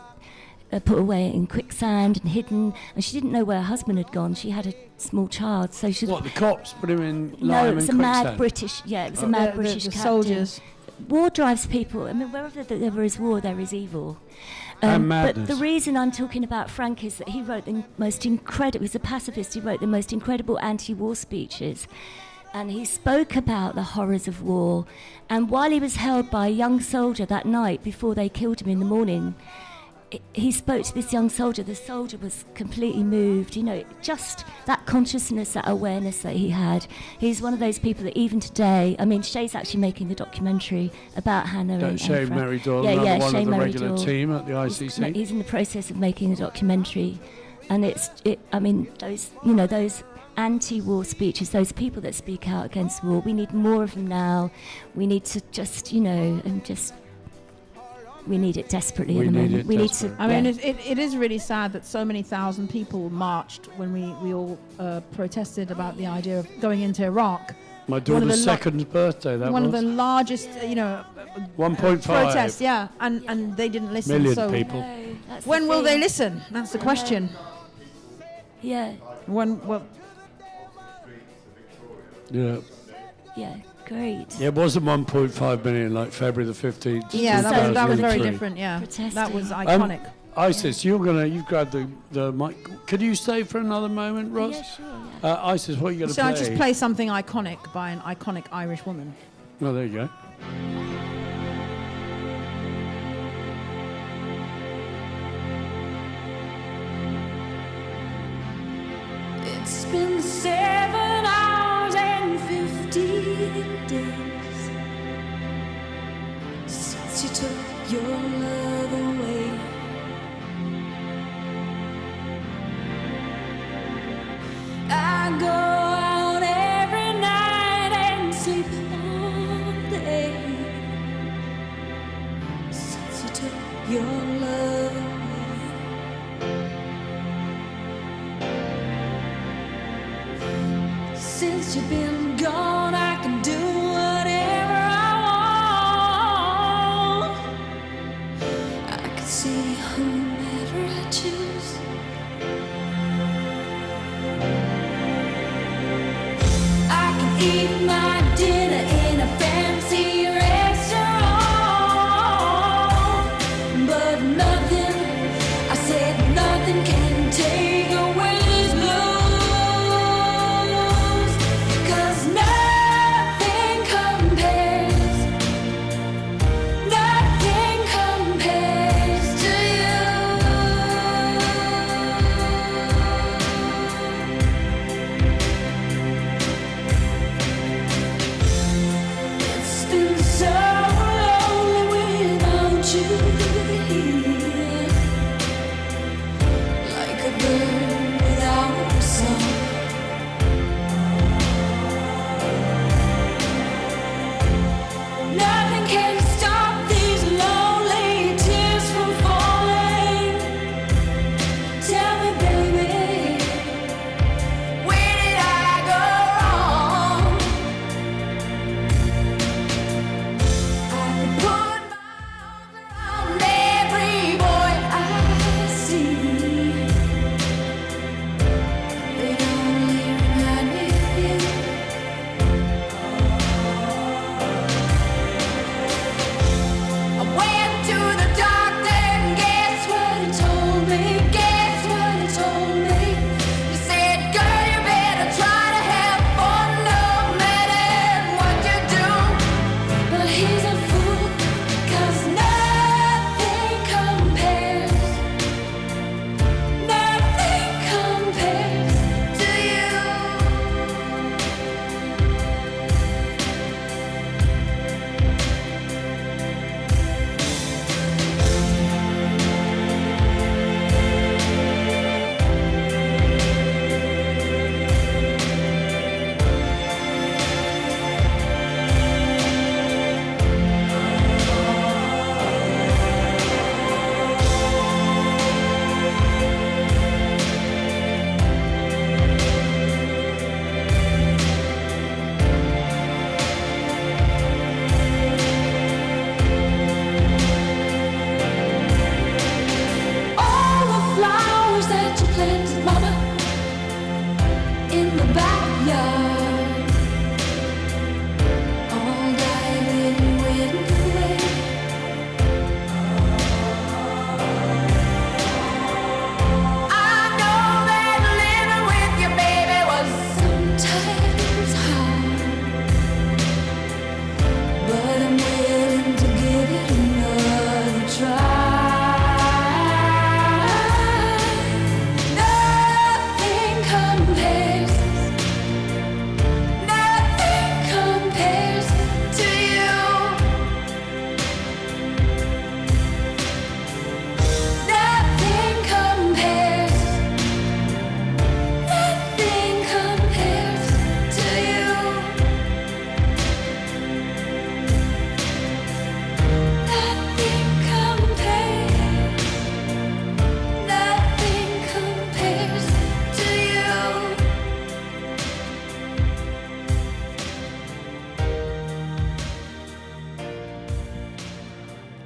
put away in quicksand and hidden, and she didn't know where her husband had gone. She had a small child, so she... What, the cops put him in No, lime it was a and mad quicksand? British... Yeah, it was a mad British the captain. soldiers. War drives people... wherever there is war, there is evil. And But madness. the reason I'm talking about Frank is that he wrote the most incredible, he was a pacifist, he wrote the most incredible anti-war speeches. And he spoke about the horrors of war. And while he was held by a young soldier that night before they killed him in the morning, he spoke to this young soldier. The soldier was completely moved, you know, just that consciousness, that awareness that he had. He's one of those people that even today, I mean, Shay's actually making the documentary about Hannah and Shay Frank. Mary Doyle, Yeah, another one Shay of the Mary regular Doyle. team at the ICC. He's in the process of making the documentary. And I mean, those anti-war speeches, those people that speak out against war, we need more of them now. We need to just, we need it desperately We at the need moment. it We need to. desperately. I mean, yeah. it is really sad that so many thousand people marched when we all protested about the idea of going into Iraq. My One of daughter's the second birthday, that One was. of the largest, 1.5 protests, yeah, and they didn't listen. million so people. No, that's the when will they thing. listen? That's the question. Yeah, Well, Yeah. yeah, great. Yeah, it wasn't 1.5 million like February the 15th. yeah, that was very 2003. different. Yeah, Protesting. that was iconic. Isis, you've grabbed the mic. Could you stay for another moment, Ross? Yeah, sure. Yeah. Isis, what are you going to So play? I just play something iconic by an iconic Irish woman. Oh, there you go. It's been 7 hours and 15 days since you took your love away. I go out every night and sleep all day since you took your love away. Since you've been gone, I can do whatever I want. I can see whomever I choose. I can eat my dinner in a fancy restaurant, but nothing, I said nothing can take away these blues. 'Cause nothing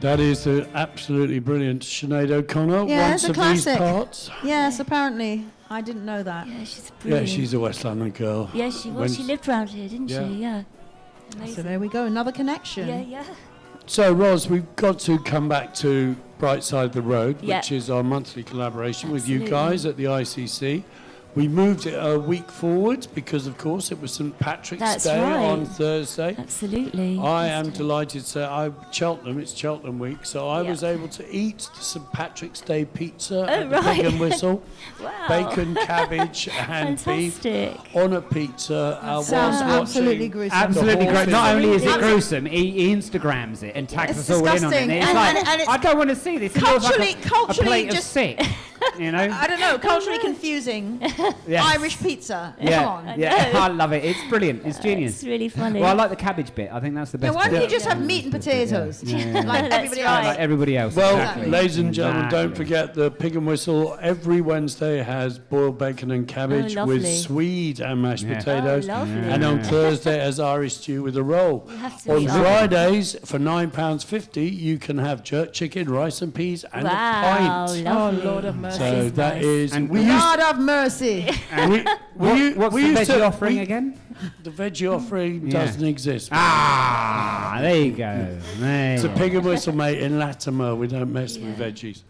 That is absolutely brilliant. Sinead O'Connor, Yeah, once it's a of these classic. parts. Yes, apparently. I didn't know that. Yeah, she's Yeah, brilliant. she's a West London girl. Yeah, she was. When- She lived round here, didn't Yeah. she? Yeah. So Amazing. there we go, another connection. Yeah, yeah. So, Ros, we've got to come back to Bright Side of the Road, Yeah. which is our monthly collaboration with you Absolutely. guys at the ICC. We moved it a week forward because, of course, it was St Patrick's That's Day right. on Thursday. Absolutely. I am Yesterday. delighted to say Cheltenham, it's Cheltenham week, so I Yeah. was able to eat the St Patrick's Day pizza Oh, at the Pig right. and Whistle. Wow. Bacon, cabbage and beef Fantastic. on a pizza. Sounds whilst absolutely watching gruesome. Absolutely the whole great. Not only is it Absolutely. gruesome, he Instagrams it and tags It's us all in on it. disgusting. And it's And- like, and it's I don't want to see this. It looks like culturally a plate of just- sick, you know? I don't know, culturally confusing. Yes. Irish pizza. Yeah, Come on. yeah, I love it. It's brilliant. It's genius. It's really funny. Well, I like the cabbage bit. I think that's the Yeah, best why don't bit. you just have meat and potatoes? Like That's everybody right. else. Like everybody else. Well, exactly. ladies and gentlemen, don't Exactly. forget the Pig and Whistle every Wednesday has boiled bacon and cabbage Oh, with lovely. swede and mashed Yeah. potatoes. Oh, lovely. And on Thursday has Irish stew with a roll. have to On eat Fridays for £9.50 you can have jerk chicken, rice and peas and wow, a pint. lovely. Oh, Lord have mercy. So that is And we used God have mercy. What's we the used veggie to- offering we- again? the veggie offering Yeah. doesn't exist. Ah, there you go. There It's you a go. Pig and Whistle, mate, in Latimer. We don't mess with veggies.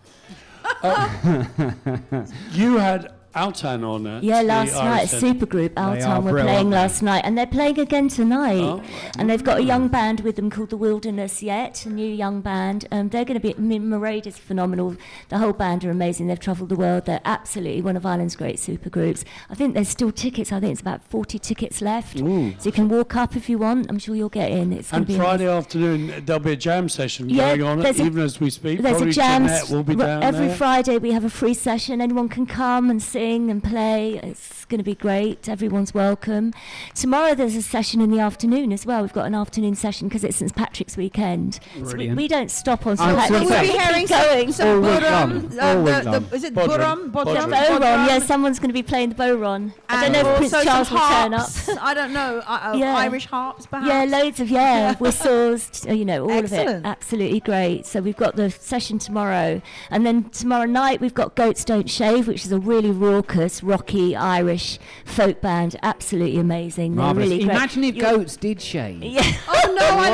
You had Altan on at Yeah, the last night, Irish Centre. Supergroup are Altan were brilliant, playing aren't they? last night, and they're playing again tonight. Oh. And they've got a young band with them called The Wilderness Yet, a new young band. They're going to be, Mairead is phenomenal. The whole band are amazing. They've travelled the world. They're absolutely one of Ireland's great supergroups. I think there's still tickets. I think it's about 40 tickets left. Ooh. So you can walk up if you want. I'm sure you'll get in. It's going And to be Friday amazing. afternoon, there'll be a jam session Yeah, going on, there's a- even as we speak. There's Probably a jam. Jeanette will be down Every there. Friday we have a free session. Anyone can come and sing and play. It's going to be great. Everyone's welcome. Tomorrow there's a session in the afternoon as well. We've got an afternoon session because it's St Patrick's weekend. So Brilliant. we don't stop on St I was Patrick's. gonna We'll say- be hearing going. some All week Buram. long. All week long. Is it Bodrum. Buram? Bodrum. Bowron, yeah, someone's going to be playing the Bowron. I don't And know if Prince also Charles some will turn up. harps. I don't know. Yeah. Irish harps, perhaps. Yeah, loads of whistles, all of it. Excellent. Absolutely great. So we've got the session tomorrow, and then tomorrow night we've got Goats Don't Shave, which is a really raucous, rocky Irish folk band. Absolutely amazing. They're Marvellous. really great. Imagine if You- goats did shave. Yeah. Oh no, I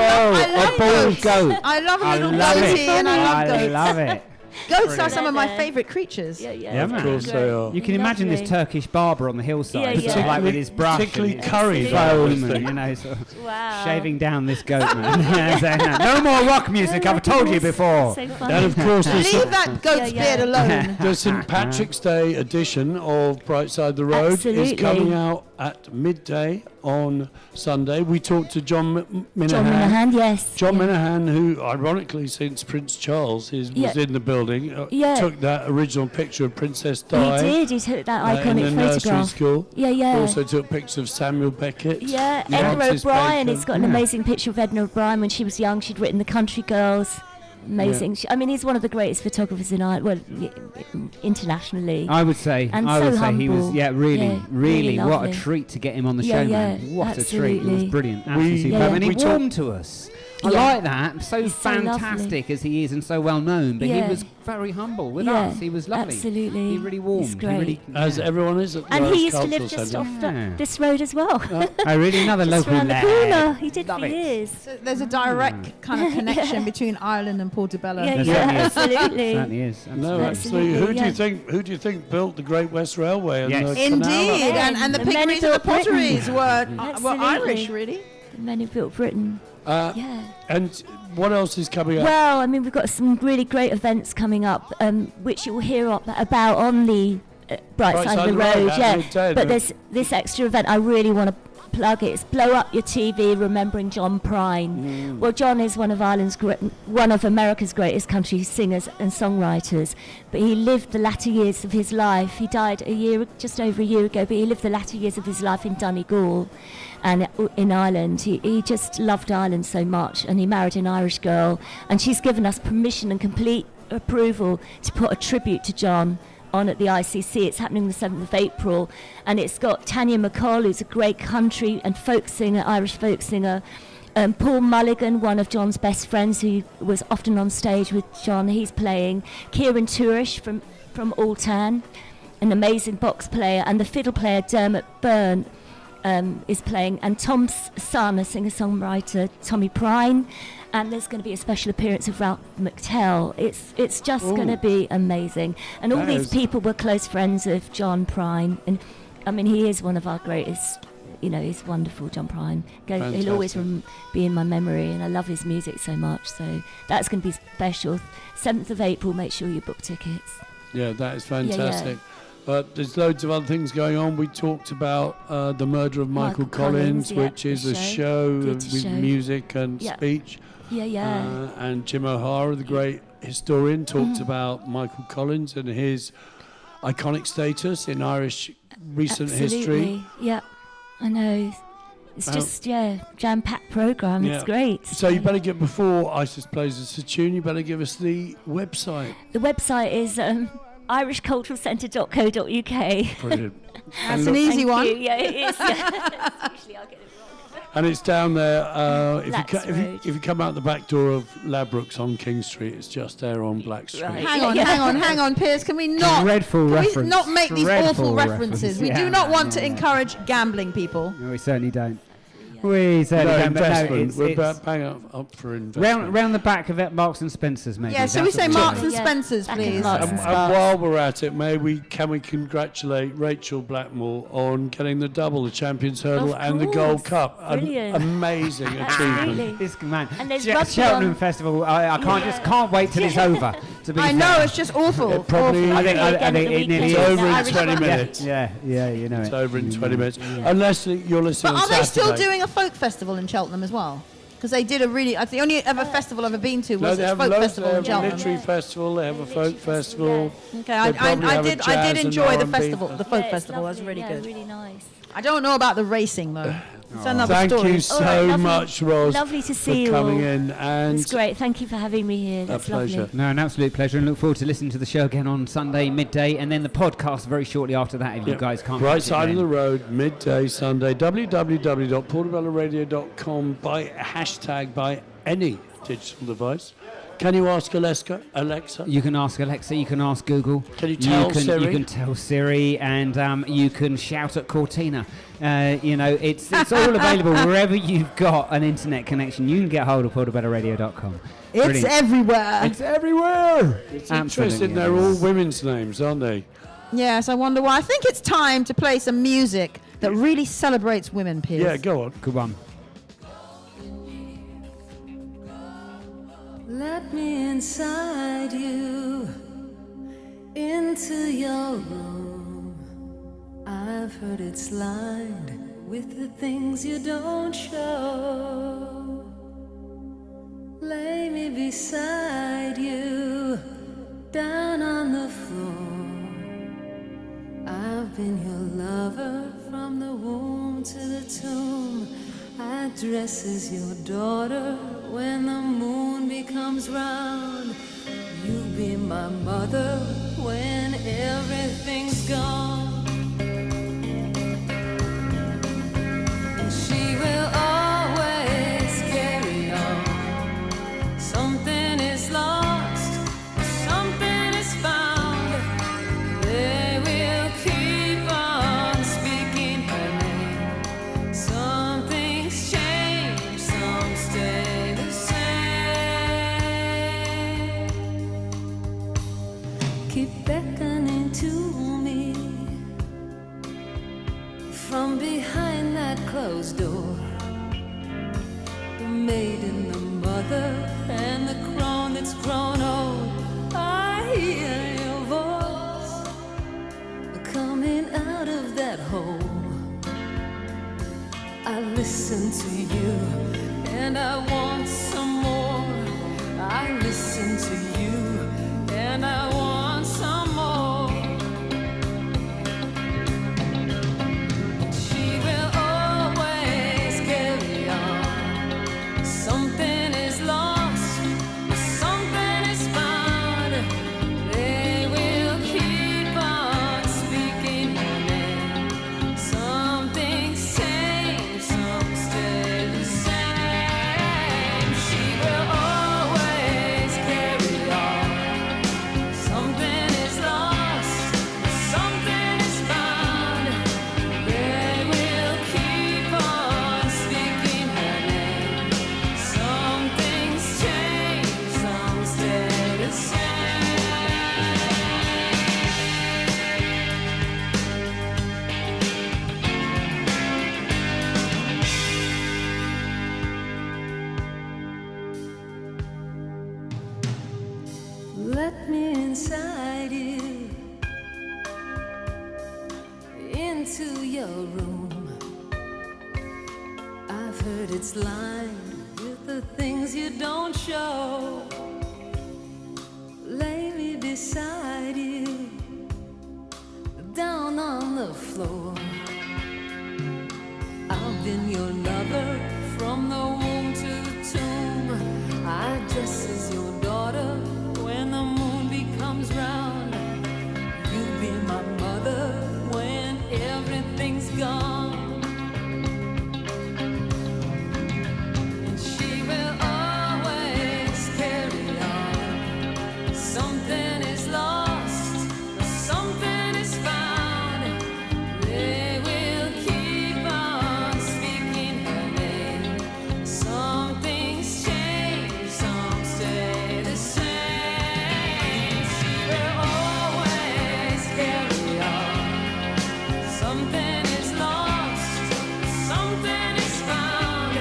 love a bald goats. goat. I love a I little love goatee, it. and I love I goats. love it. Goats are some of my Leather. favourite creatures. Yeah, Yeah, man. Of course they are. You can imagine this Lovely. Turkish barber on the hillside, Yeah, sort of yeah. like with his brush, Particularly and curry. his Absolutely. foam, those and, things. sort of Wow. shaving down this goat, man. Saying that, no more rock music. I've told you before. So funny. And of course, Leave that goat's Yeah, yeah. beard alone. the St Patrick's Day edition of Brightside the Road Absolutely. is coming out at midday on Sunday. We talked to John Minahan. John Minahan, yes. John yeah. Minahan, who ironically, since Prince Charles was Yeah. in the building, Yeah. took that original picture of Princess He Di did. He took that in iconic the nursery photograph. school. Yeah, yeah. Also took pictures of Samuel Beckett. Yeah, Edna Francis O'Brien. Bacon. He's got an amazing picture of Edna O'Brien when she was young. She'd written The Country Girls. Amazing. I mean, he's one of the greatest photographers in Ireland, well, internationally. I would say, And I so would say he was, humble. yeah, really, Yeah, really, really what a lovely. treat to get him on the Yeah, show, man. yeah, What a treat. It was absolutely. brilliant. Absolutely We- superb. yeah. And he we talk- warmed to us. I Yeah. like that. So He's so lovely. fantastic as he is and so well known, but Yeah. he was very humble with Yeah, us. He was lovely. absolutely. He really warmed. He's He great. really, As yeah. everyone is at the And Irish he used to Cultural live just Centre. off Yeah. this road as well. Oh, really? Another Just local round the lad. corner. He did Love for it. years. So there's a direct kind of connection between Ireland and Portobello. Yeah, There yeah, certainly is. absolutely. Certainly is. No, Absolutely. absolutely. Absolutely, Who do you think built the Great West Railway and Yes. the canal? Indeed, Yeah, and the the men who piggeries and the built Britain. potteries were Absolutely. Irish, really. The men who built Britain. Uh, Yeah. And what else is coming up? Well, I mean, we've got some really great events coming up, which you will hear about on the Bright Side of the Road. at Yeah, midday, but no? there's this extra event I really want to plug. It's Blow Up Your TV, remembering John Prine. Well, John is one of America's greatest country singers and songwriters, but he lived the latter years of his life. He died just over a year ago, but he lived the latter years of his life in Donegal and in Ireland. He just loved Ireland so much, and he married an Irish girl, and she's given us permission and complete approval to put a tribute to John on at the ICC. It's happening the 7th of April, and it's got Tanya McCall, who's a great country and folk singer, Irish folk singer, Paul Mulligan, one of John's best friends, who was often on stage with John, he's playing. Kieran Tourish from Altan, an amazing box player, and the fiddle player Dermot Byrne is playing, and Tom's son, a singer-songwriter, Tommy Prine, and there's going to be a special appearance of Ralph McTell. It's just going to be amazing. And all these people were close friends of John Prine, and I mean, he is one of our greatest. You know, he's wonderful, John Prine. He'll always be in my memory, and I love his music so much. So that's going to be special. 7th of April, make sure you book tickets. Yeah, that is fantastic. There's loads of other things going on. We talked about the murder of Michael Collins, which is a show with music and speech. And Jim O'Hara, the great historian, talked about Michael Collins and his iconic status in Irish recent history. Yeah. I know. It's just, jam-packed programme. It's great. So you better get, before Isis plays us a tune, you better give us the website. The website is irishculturalcentre.co.uk. Brilliant. That's an easy one. Yeah, it is. Usually I'll get it wrong. And it's down there. If you come out the back door of Ladbrokes on King Street, it's just there on Black Street. Right. Hang on, Piers. Can we not make these awful references? We do not want to encourage gambling, people. No, we certainly don't. We certainly don't. Investment. We're bang up for investment. Round the back of it, Marks and Spencer's, maybe. Yeah, so we say Marks and Spencer's, please. And while we're at it, can we congratulate Rachel Blackmore on getting the double, the Champions Hurdle and the Gold Cup. Brilliant. An amazing achievement. This man. And there's Cheltenham Festival. I can't wait till it's over. I know, it's just awful. It probably, I think it nearly it's is. over in 20 minutes. Yeah, you know it's it. over in 20 minutes. Unless you're listening But on are they Saturday. still doing a folk festival in Cheltenham as well? Because they did a really... the only ever festival I've ever been to was a folk festival in They have a Cheltenham. literary festival, they have a folk festival. Okay, I did enjoy the festival. The folk festival was really good. Really nice. I don't know about the racing though. It's another Thank story. you so much, Ros. Lovely to see for you coming all. in. And it's great. Thank you for having me here. That's pleasure. lovely. No, an absolute pleasure, and look forward to listening to the show again on Sunday midday, and then the podcast very shortly after that. If you guys can't. Right side of the road, midday Sunday. www.portobelloradio.com by any digital device. Can you ask Alexa? You can ask Alexa. You can ask Google. Can you tell Siri? You can tell Siri, and you can shout at Cortina. It's all available wherever you've got an internet connection. You can get hold of portobelloradio.com. It's everywhere. It's everywhere. It's interesting. They're all women's names, aren't they? Yes, I wonder why. I think it's time to play some music that really celebrates women, Piers. Yeah, go on. Good one. Let me inside you, into your room. I've heard it's lined with the things you don't show. Lay me beside you, down on the floor. I've been your lover from the womb to the tomb. I dress as your daughter when the moon becomes round. You be my mother when everything's gone. And she will always carry on. Something is lost, something is found. They will keep on speaking her name. Something's changed, some stay the same. Keep beckoning to me from behind that closed door. The maiden, the mother, and the crone that's grown old. I hear your voice coming out of that hole. I listen to you and I want some more. I listen to you and I want some more. Let me inside you, into your room. I've heard it's lined with the things you don't show. Lay me beside you, down on the floor. I've been your lover from the womb to the tomb. I dress as your daughter when the moon becomes round. You be my mother when everything's gone. And she will always carry on. Something is lost, something is found. They will keep on speaking her name. Some things change, some stay the same. She will always carry on. Something is lost, something is found.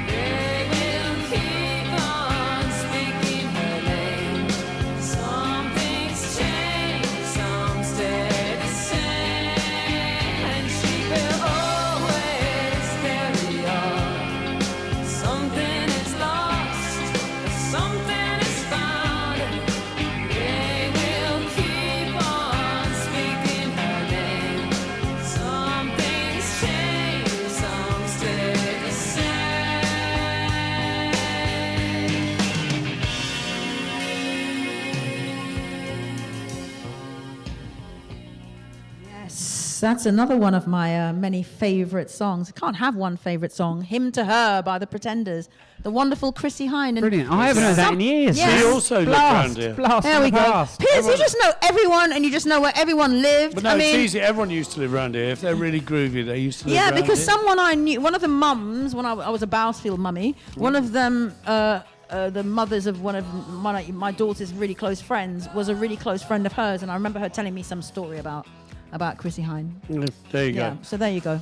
They will keep on speaking her name. Some things change, some stay the same. And she will always carry on. Something is lost, something is found. They will keep on speaking her name. Some things change, some stay the same. Yes, that's another one of my many favourite songs. I can't have one favourite song. Hymn to Her by the Pretenders. The wonderful Chrissie Hynde. And Brilliant. I haven't heard that in years. Yes. She also lived around here. Blast There from we the go. past. Piers, you just know everyone and you just know where everyone lived. But no, I it's mean, easy. Everyone used to live around here. If they're really groovy, they used to live yeah, around because here. someone I knew, one of the mums, when I was a Bousfield mummy, one of them, the mothers of one of my daughter's really close friends, was a really close friend of hers, and I remember her telling me some story about Chrissie Hynde. There you Yeah, so there you go.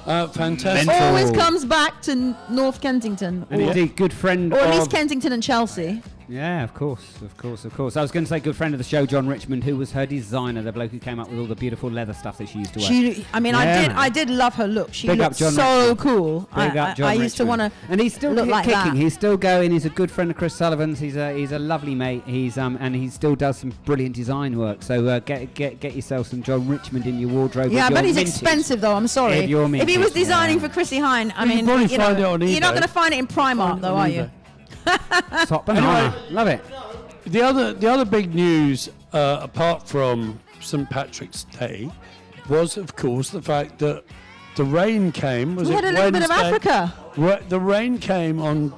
go. Fantastic. Mental. Always comes back to North Kensington, And indeed, good friend or at of... least Kensington and Chelsea. Yeah, of course. I was going to say good friend of the show, John Richmond, who was her designer, the bloke who came up with all the beautiful leather stuff that she used to wear. I did love her look. She Big up looked John so Richmond. cool. Big up John I used to want Richmond. to. And he's still look like kicking. that. He's still going. He's a good friend of Chris Sullivan's. He's a lovely mate. He's and he still does some brilliant design work. So get yourself some John Richmond in your wardrobe. Yeah, if but you're he's minted. expensive though. I'm sorry. If you're If he was minted, designing yeah. for Chrissie Hynde, I You can mean, probably you know, find it on you're not eBay. going to find it in Primark though, are you? Top banana. Love it. The other big news, apart from St. Patrick's Day, was of course the fact that the rain came. Was We it had a little bit of Wednesday? Africa. The rain came on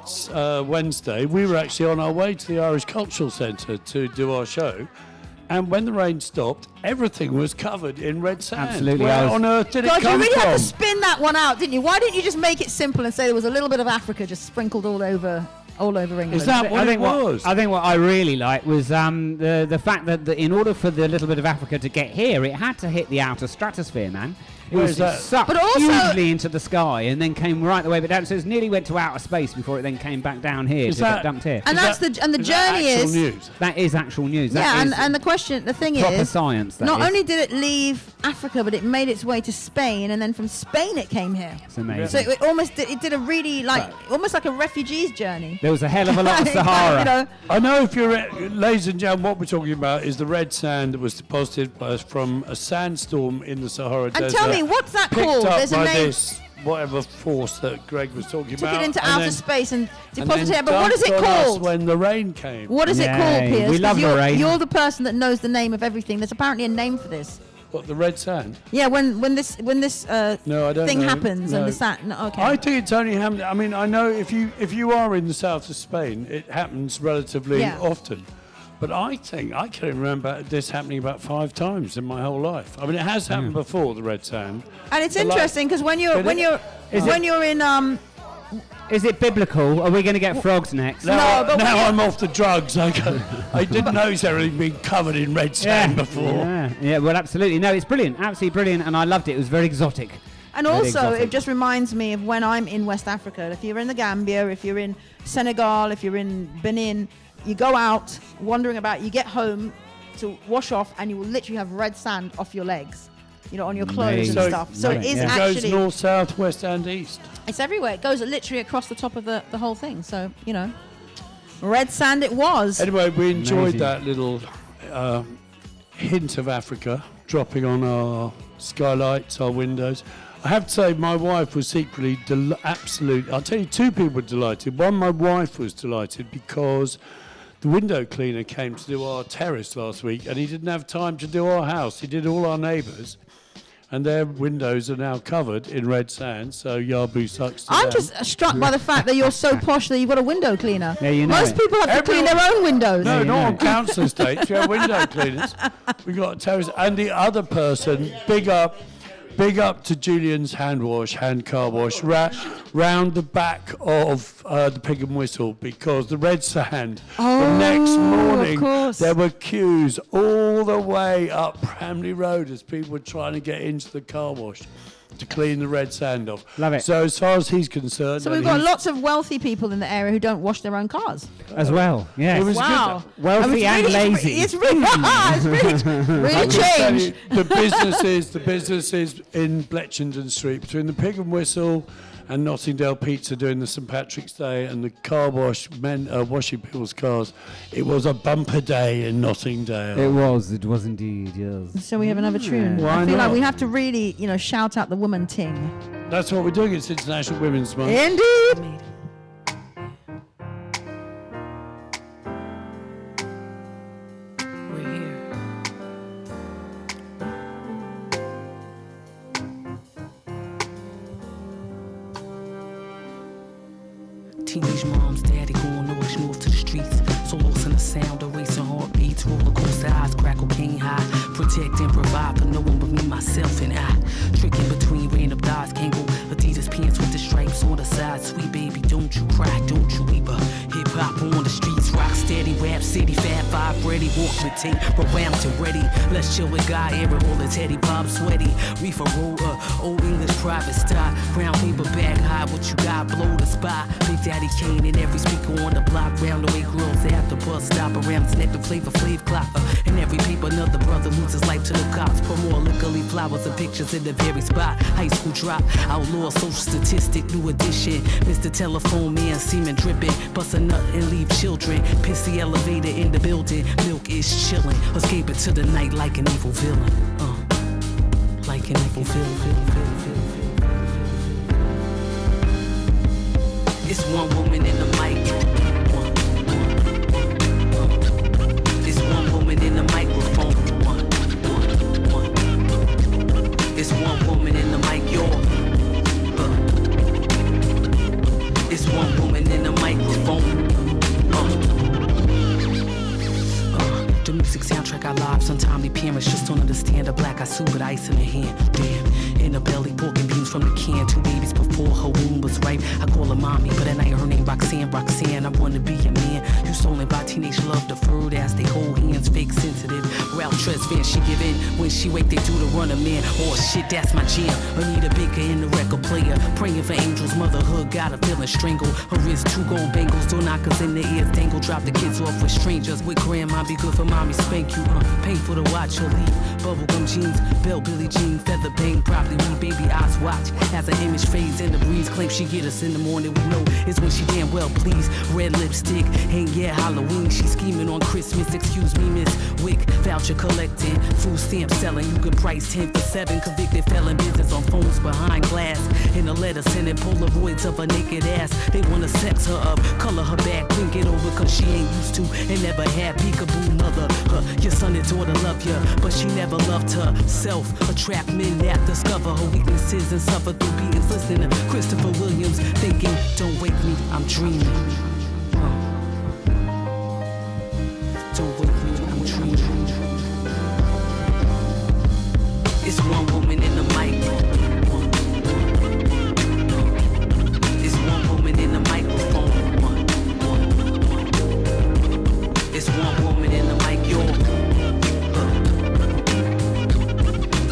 Wednesday. We were actually on our way to the Irish Cultural Centre to do our show. And when the rain stopped, everything was covered in red sand. Absolutely, Where I was- on earth did God, it come you really from? had to spin that one out, didn't you? Why didn't you just make it simple and say there was a little bit of Africa just sprinkled all over England? Is that what it was? I think what I really liked was the fact that in order for the little bit of Africa to get here, it had to hit the outer stratosphere, man. It Where's was that? sucked But also- hugely into the sky and then came right the way back down. So it nearly went to outer space before it then came back down here Is to get that- dumped here. And Is that's that- the is that journey actual is. news? That is actual news. Yeah, That is and the thing proper is, science. That not is. only did it leave Africa, but it made its way to Spain, and then from Spain it came here. It's amazing. So it did a really almost like a refugee's journey. There was a hell of a lot of Kind of, Sahara. you know. I know if you're, ladies and gentlemen, what we're talking about is the red sand that was deposited by us from a sandstorm in the Sahara Desert. And tell me, what's that picked called? up There's a by name. this whatever force that Greg was talking Took about. it into and outer then- space and and deposited then it. But what is it dumped on us called? when the rain came? What is it called, Yay. Piers? We 'Cause love the you're, rain. you're the person that knows the name of everything. There's apparently a name for this. What, the red sand? Yeah, when this No, I don't thing know. happens No. and the sand. No, okay. I think it's only happened. I mean, I know if you are in the south of Spain, it happens relatively Yeah. often. But I think I can remember this happening about 5 times in my whole life. I mean, it has happened before, the red sand. and it's But like- interesting because when you're in Is it biblical? Are we going to get frogs next? Now, but when you- I'm off the drugs. I didn't know it's already been covered in red sand before. Yeah, well, absolutely. No, it's brilliant. Absolutely brilliant. And I loved it. It was very exotic. And Very also, exotic. it just reminds me of when I'm in West Africa. If you're in the Gambia, if you're in Senegal, if you're in Benin, You go out, wandering about, you get home to wash off, and you will literally have red sand off your legs, on your clothes and stuff. So it is actually... It goes north, south, west and east. It's everywhere. It goes literally across the top of the whole thing. So, red sand it was. Anyway, we enjoyed that little hint of Africa dropping on our skylights, our windows. I have to say, my wife was secretly absolute. I'll tell you, two people were delighted. One, my wife was delighted because the window cleaner came to do our terrace last week, and he didn't have time to do our house. He did all our neighbours, and their windows are now covered in red sand. So Yabu sucks. I'm just struck by the fact that you're so posh that you've got a window cleaner. Yeah, Most people have to clean their own windows. No, not on council estates. You have window cleaners. We got a terrace, and the other person, big up to Julian's hand car wash, round the back of the Pig and Whistle, because the red sand, the next morning, there were queues all the way up Bramley Road as people were trying to get into the car wash to clean the red sand off. Love it. So as far as he's concerned... So we've got lots of wealthy people in the area who don't wash their own cars. As well, yes. It was wow. good. Wealthy and lazy. It's really changed. The businesses in Bletchenden Street, between the Pig and Whistle and Nottingdale Pizza doing the St Patrick's Day and the car wash, washing people's cars, it was a bumper day in Nottingdale. It was indeed, yes. So we have another tune. Why I feel not? like we have to really, shout out the woman ting. That's what we're doing. It's International Women's Month. Indeed. Teenage moms, daddy going north to the streets. So lost in the sound of racing heartbeats. Roller coaster eyes, crack cocaine high. Protect and provide for no one but me, myself, and I. Tricking between random thighs, Kango Adidas pants with the stripes on the side. Sweet baby, don't you cry, don't you weep. Hip hop on the streets, rock steady, rap city, Fat Five, ready, walk with tape, around to ready. Let's chill with Guy, Aaron, all the Teddy, Bob, sweaty. Reefer roller, old English private style. Brown paper bag high, what you got, blow the spot. Big Daddy Kane and every speaker on the block. Round the way girls at the bus stop. Around his neck, the flavor Flav clocker. And every paper, another brother loses life to the cops. Put more liquor, leave flowers and pictures in the very spot. High school drop, outlaw, social statistic, new edition. Mr. Telephone Man, semen dripping. Bust a nut and leave children. Piss the elevator in the building. Milk is chilling. Escape into the night like an evil villain. Like an evil villain. It's one woman in the mic. It's one woman in the microphone. It's one woman in the mic, yo. It's one woman in the microphone. The music soundtrack I live, untimely parents just don't understand. A black eye suit with ice in the hand. Damn, in the belly, pork and beans from the can. 2 babies before her womb was ripe. I call her mommy, but at night her name Roxanne. I wanna be a man. You stolen by teenage love, deferred as they hold hands, fake sensitive. Ralph Tresvant, she give in when she wake. They do the runner man. Oh shit, that's my jam. Anita Baker in the record player, praying for angels. Motherhood got her feeling strangled. Her wrist 2 gold bangles, door knockers in the ears dangle. Drop the kids off with strangers. With grandma, be good for mommy, spank you. Painful to watch her leave. Bubblegum jeans, belt Billie Jean, feather bang, probably read baby eyes watch. As her image fades in the breeze, claim she get us in the morning. We know it's when she damn well pleased. Red lipstick, ain't yet Halloween. She scheming on Christmas. Excuse me, Miss Wick. Voucher collecting, food stamp selling. You can price 10 for 7. Convicted felon business on phones behind glass. In a letter sending Polaroids of her naked ass. They wanna sex her up, color her back, bring it over 'cause she ain't used to and never had peekaboo mother. Your son and daughter love ya, but she never loved herself. Attract men that discover her weaknesses and suffer through beatings. Listen to Christopher Williams, thinking, don't wake me, I'm dreaming. Don't wake me, I'm dreaming. It's one woman in the mic. It's one woman in the microphone. It's one woman in the mic, yo.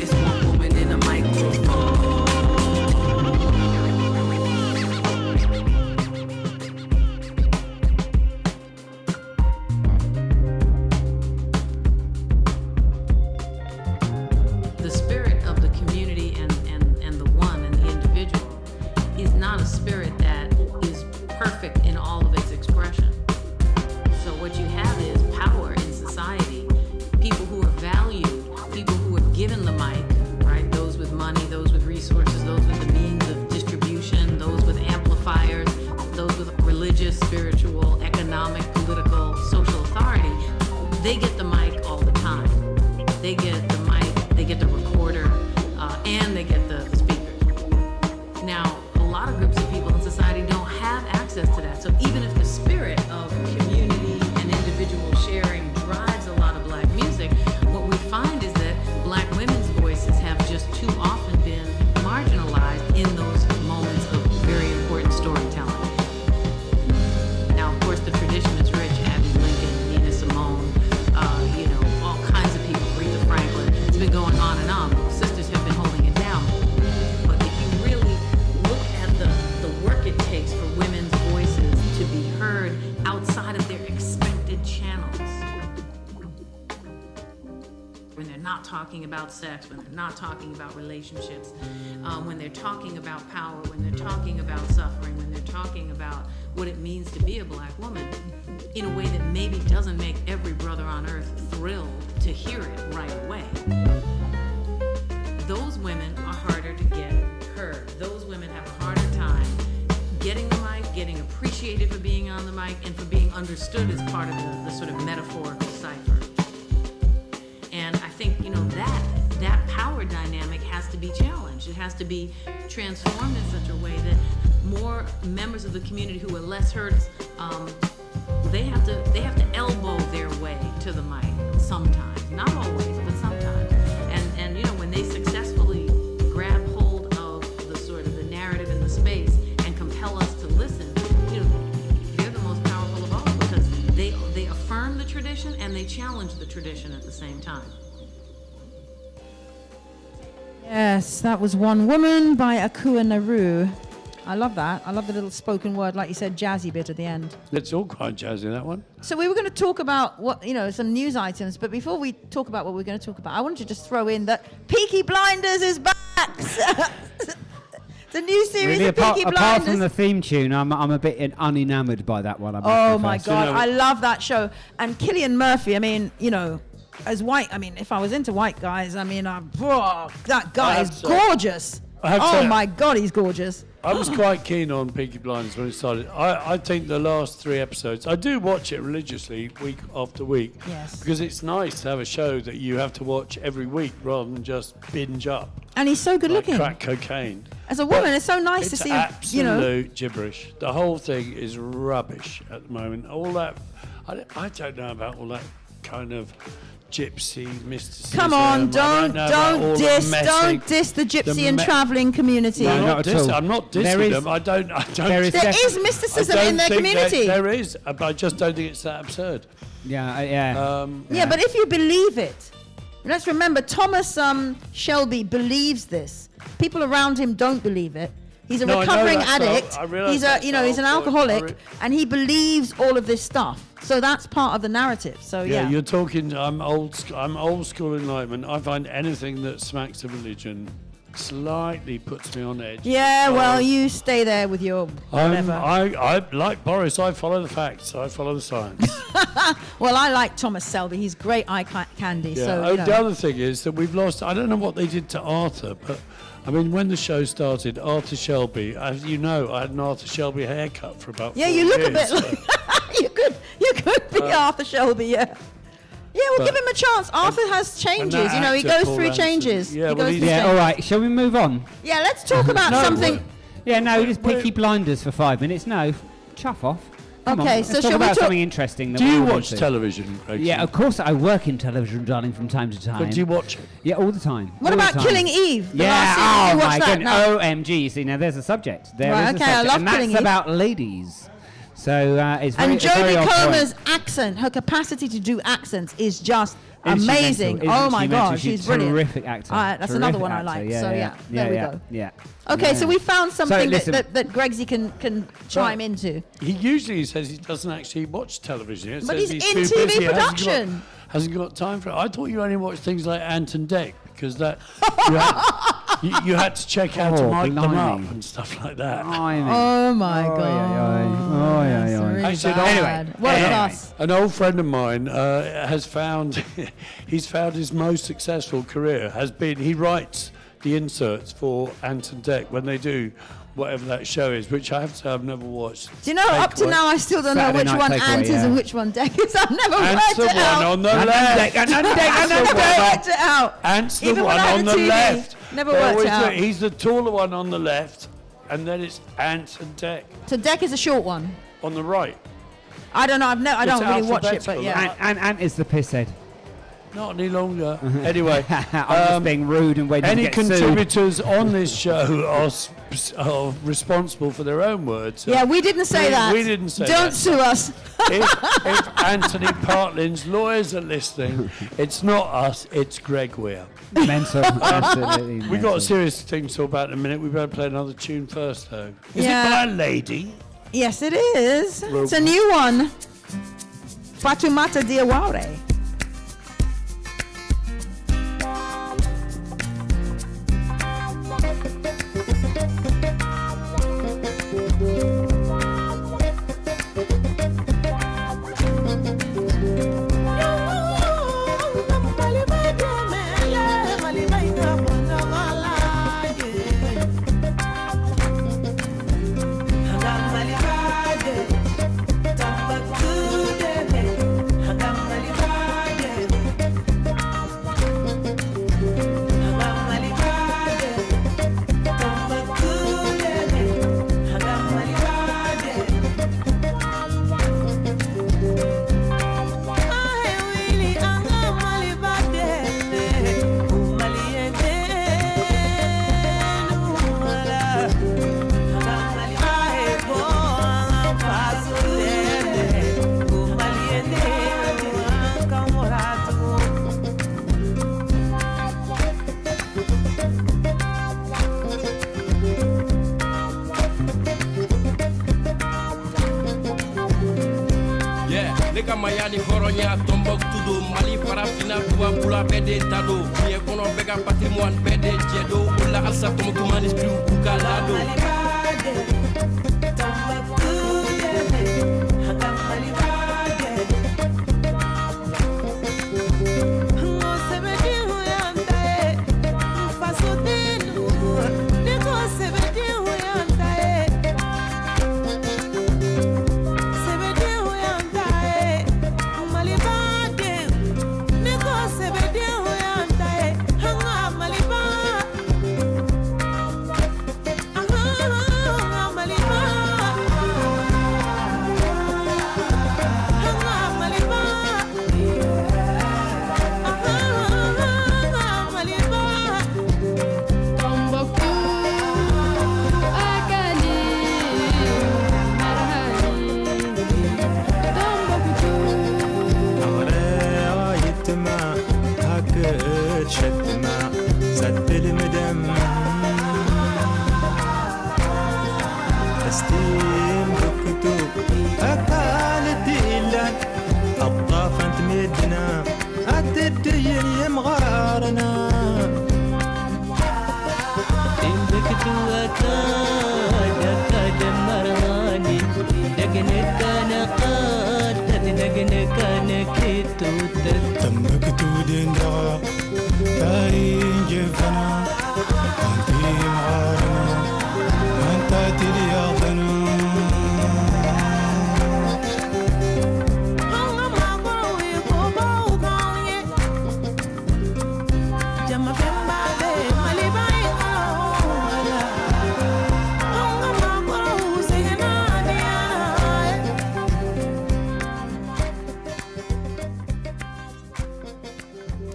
It's one woman in the microphone. they get the mic all the time. They get the mic, they get the recorder, and they get the speaker. Now, a lot of groups of people in society don't have access to that. So even if the spirit of community and individual sharing drives a lot of black music, what we find is that black women's voices have just too often been marginalized in those moments of very important storytelling. Now, of course, the tradition is rich. Abby Lincoln, Nina Simone, all kinds of people, Aretha Franklin. It's been going on and on. Sisters have been holding it down. But if you really look at the work it takes for women's voices to be heard outside of their expected channels, when they're not talking about sex, when they're not talking about relationships, when they're talking about power, when they're talking about suffering, when they're talking about what it means to be a black woman in a way that maybe doesn't make every brother on earth thrilled to hear it right away. Those women are harder to get heard. Those women have a harder time getting the mic, getting appreciated for being on the mic, and for being understood as part of the sort of metaphorical cipher. And I think, that power dynamic has to be challenged. It has to be transformed in such a way that more members of the community who are less heard, they have to elbow their way to the mic sometimes. Not always, but sometimes. And when they successfully grab hold of the sort of the narrative in the space and compel us to listen, they're the most powerful of all, because they affirm the tradition and they challenge the tradition at the same time. Yes, that was One Woman by Akua Naru. I love that. I love the little spoken word, like you said, jazzy bit at the end. It's all quite jazzy, that one. So we were going to talk about some news items, but before we talk about what we're going to talk about, I wanted to just throw in that Peaky Blinders is back. The new series of Peaky Blinders. Apart from the theme tune, I'm a bit unenamored by that one. Oh my God, I love that show. And Cillian Murphy, as white, if I was into white guys, that guy is gorgeous. Oh my God, he's gorgeous. I was quite keen on Peaky Blinders when it started. I think the last 3 episodes, I do watch it religiously week after week. Yes. Because it's nice to have a show that you have to watch every week rather than just binge up. And he's so good looking. Crack cocaine. As a woman, it's so nice to see him, absolute gibberish. The whole thing is rubbish at the moment. All that, I don't know about all that kind of gypsy mysticism. Come on, don't diss the gypsy and travelling community. No, I'm not dissing them. I don't. There is mysticism in their community. There is, but I just don't think it's that absurd. Yeah. But if you believe it, let's remember Thomas Shelby believes this. People around him don't believe it. He's a recovering addict. He's an alcoholic, and he believes all of this stuff. So that's part of the narrative. So yeah, you're talking. I'm old school enlightenment. I find anything that smacks of religion slightly puts me on edge. Yeah, well, you stay there with your whatever. I like Boris. I follow the facts. I follow the science. Well, I like Thomas Shelby. He's great eye candy. Yeah. So The other thing is that we've lost. I don't know what they did to Arthur, but. When the show started, Arthur Shelby, as you know, I had an Arthur Shelby haircut for about 4 years. Yeah, you look a bit like... you could be Arthur Shelby, yeah. Yeah, we'll give him a chance. Arthur has changes. He goes through changes. Yeah, all right. Shall we move on? Yeah, let's talk about something... just Peaky Blinders for 5 minutes. No, chuff off. Come on, let's talk about something interesting. Do you watch television, Greg? Yeah, of course. I work in television, darling, from time to time. But do you watch it? Yeah, all the time. What about Killing Eve? Yeah, oh my goodness. OMG. See, now there's a subject. I love Killing Eve. That's about ladies. So it's very, and Jodie Comer's accent, her capacity to do accents is just amazing. Oh my God, she's brilliant. Terrific actor. That's another one I like. There we go. Yeah. Okay, so we found something that Gregsy can chime into. He usually says he doesn't actually watch television. But he's in TV production. Hasn't got time for it. I thought you only watched things like Ant and Dec because that you had to check how to mic them up and stuff like that. Oh my God. Actually, an old friend of mine has found he's found his most successful career has been he writes the inserts for Ant and Dec when they do whatever that show is, which I have to say I've never watched. Do you know, up to Takeaway. now, I still don't know Saturday which Night one Takeaway, Ant is yeah. and which one Deck is. I've never Ant's worked the it one out. on the Another left. deck, another deck, I've another never deck. worked it out. Ant's the Even one without on the the TV. left. Never They worked always it out. do. He's the taller one on the left, and then it's Ant and Deck So Deck is a short one. on the right. I don't know. I don't It's really watch it, but alphabetical, yeah. And is the piss head. Not any longer. Anyway, I'm just being rude and waiting any to get sued. contributors on this show are responsible for their own words. Yeah, we didn't say that. We didn't say Don't that. sue us. If Anthony Partlin's lawyers are listening, it's not us, it's Greg Weir. Mental. Absolutely We mental. got a serious thing to talk about in a minute. We better play another tune first, though. Is Yeah. it by a lady? Yes, it is. It's a new one. Fatoumata Diawara. Mayani Horonya, Tombouctou, Mali, Farafina, Bula, Bede, Tado, Yekono, Bega, Patrimoine, Bede, Jedo, Ula, Alsa, Tomokumanis, Bukalado.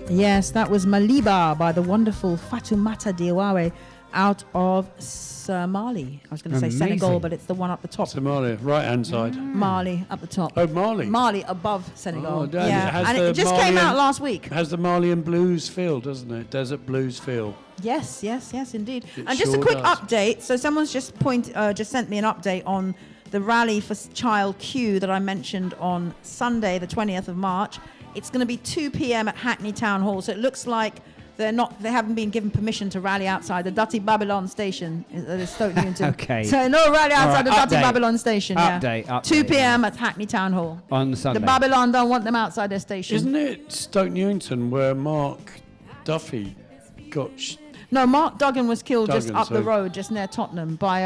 Yes, that was Maliba by the wonderful Fatoumata Diawara out of Mali. I was going to say Amazing. Senegal, but it's the one up the top. Somalia, right-hand side. Mali up the top. Oh, Mali. Mali above Senegal. Oh, damn. Yeah, It has and the it just came Malian- out last week. Has the Malian blues feel, doesn't it? Desert blues feel. Yes, indeed. It And just a sure quick does. update. So someone's just sent me an update on the rally for Child Q that I mentioned on Sunday, the 20th of March. It's going to be 2 p.m. at Hackney Town Hall. So it looks like they haven't been given permission to rally outside the Dutty Babylon station. Stoke Newington. Okay. So no rally outside the All right, Dutty update. Babylon station. Update, 2 p.m. at Hackney Town Hall. On Sunday. The Babylon don't want them outside their station. Isn't it Stoke Newington where Mark Duffy got No, Mark Duggan was killed just Duggan, up the sorry. road, just near Tottenham, by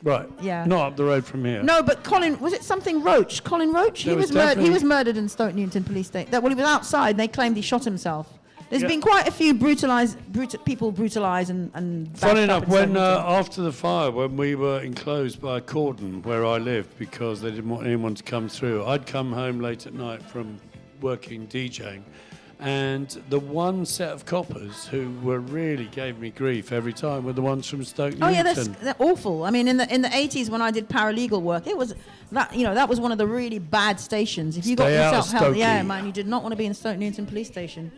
Right. Yeah. Not up the road from here. No, but Colin, was it something Roach? Colin Roach? There He was was murdered. He definitely- was murdered in Stoke Newington police station. Well, he was outside. And they claimed he shot himself. There's Yeah. been quite a few people brutalised and Funny bashed enough, up in when Stoke Newington. after the fire, when we were enclosed by a cordon where I lived because they didn't want anyone to come through, I'd come home late at night from working DJing, and the one set of coppers who were really gave me grief every time were the ones from Stoke Oh yeah, Newington. they're awful. I mean, in the 80s when I did paralegal work, it was that was one of the really bad stations. If you got Stay out of yourself help, yeah, Stokey. man, you did not want to be in Stoke Newington police station.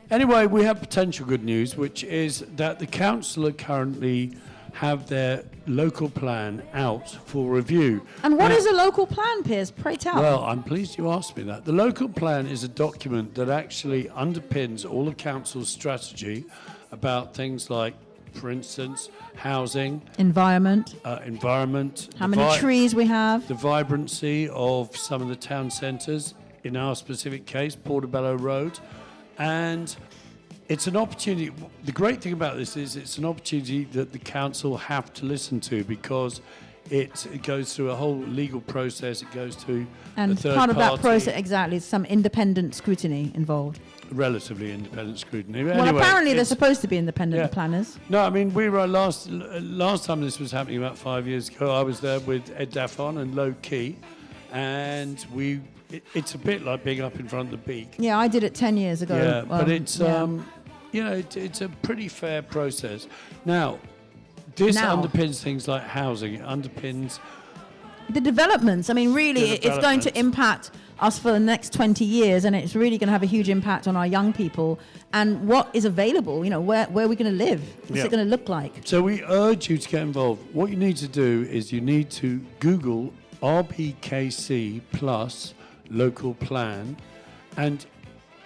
Anyway, we have potential good news, which is that the council currently have their local plan out for review. And what Now- is a local plan, Piers? Pray tell. Well, I'm pleased you asked me that. The local plan is a document that actually underpins all of council's strategy about things like, for instance, housing, Environment. environment, How many trees we have. the vibrancy of some of the town centres, in our specific case, Portobello Road. And it's an opportunity. The great thing about this is it's an opportunity that the council have to listen to because it goes through a whole legal process. It goes to And a third part of that party, process, exactly, is some independent scrutiny involved. relatively independent scrutiny. Well, Anyway, apparently they're it's- supposed to be independent, yeah. the planners. No, I mean, we were last time this was happening about 5 years ago. I was there with Ed Daffon and Low Key, and it's a bit like being up in front of the beak. Yeah, I did it 10 years ago. Yeah, but it's yeah. it's a pretty fair process. Now, this Now. underpins things like housing. It underpins The developments, I mean, really, The it's going to developments. impact us for the next 20 years, and it's really going to have a huge impact on our young people and what is available, where are we going to live? What's Yeah. it going to look like? So we urge you to get involved. What you need to do is you need to Google RBKC plus local plan. And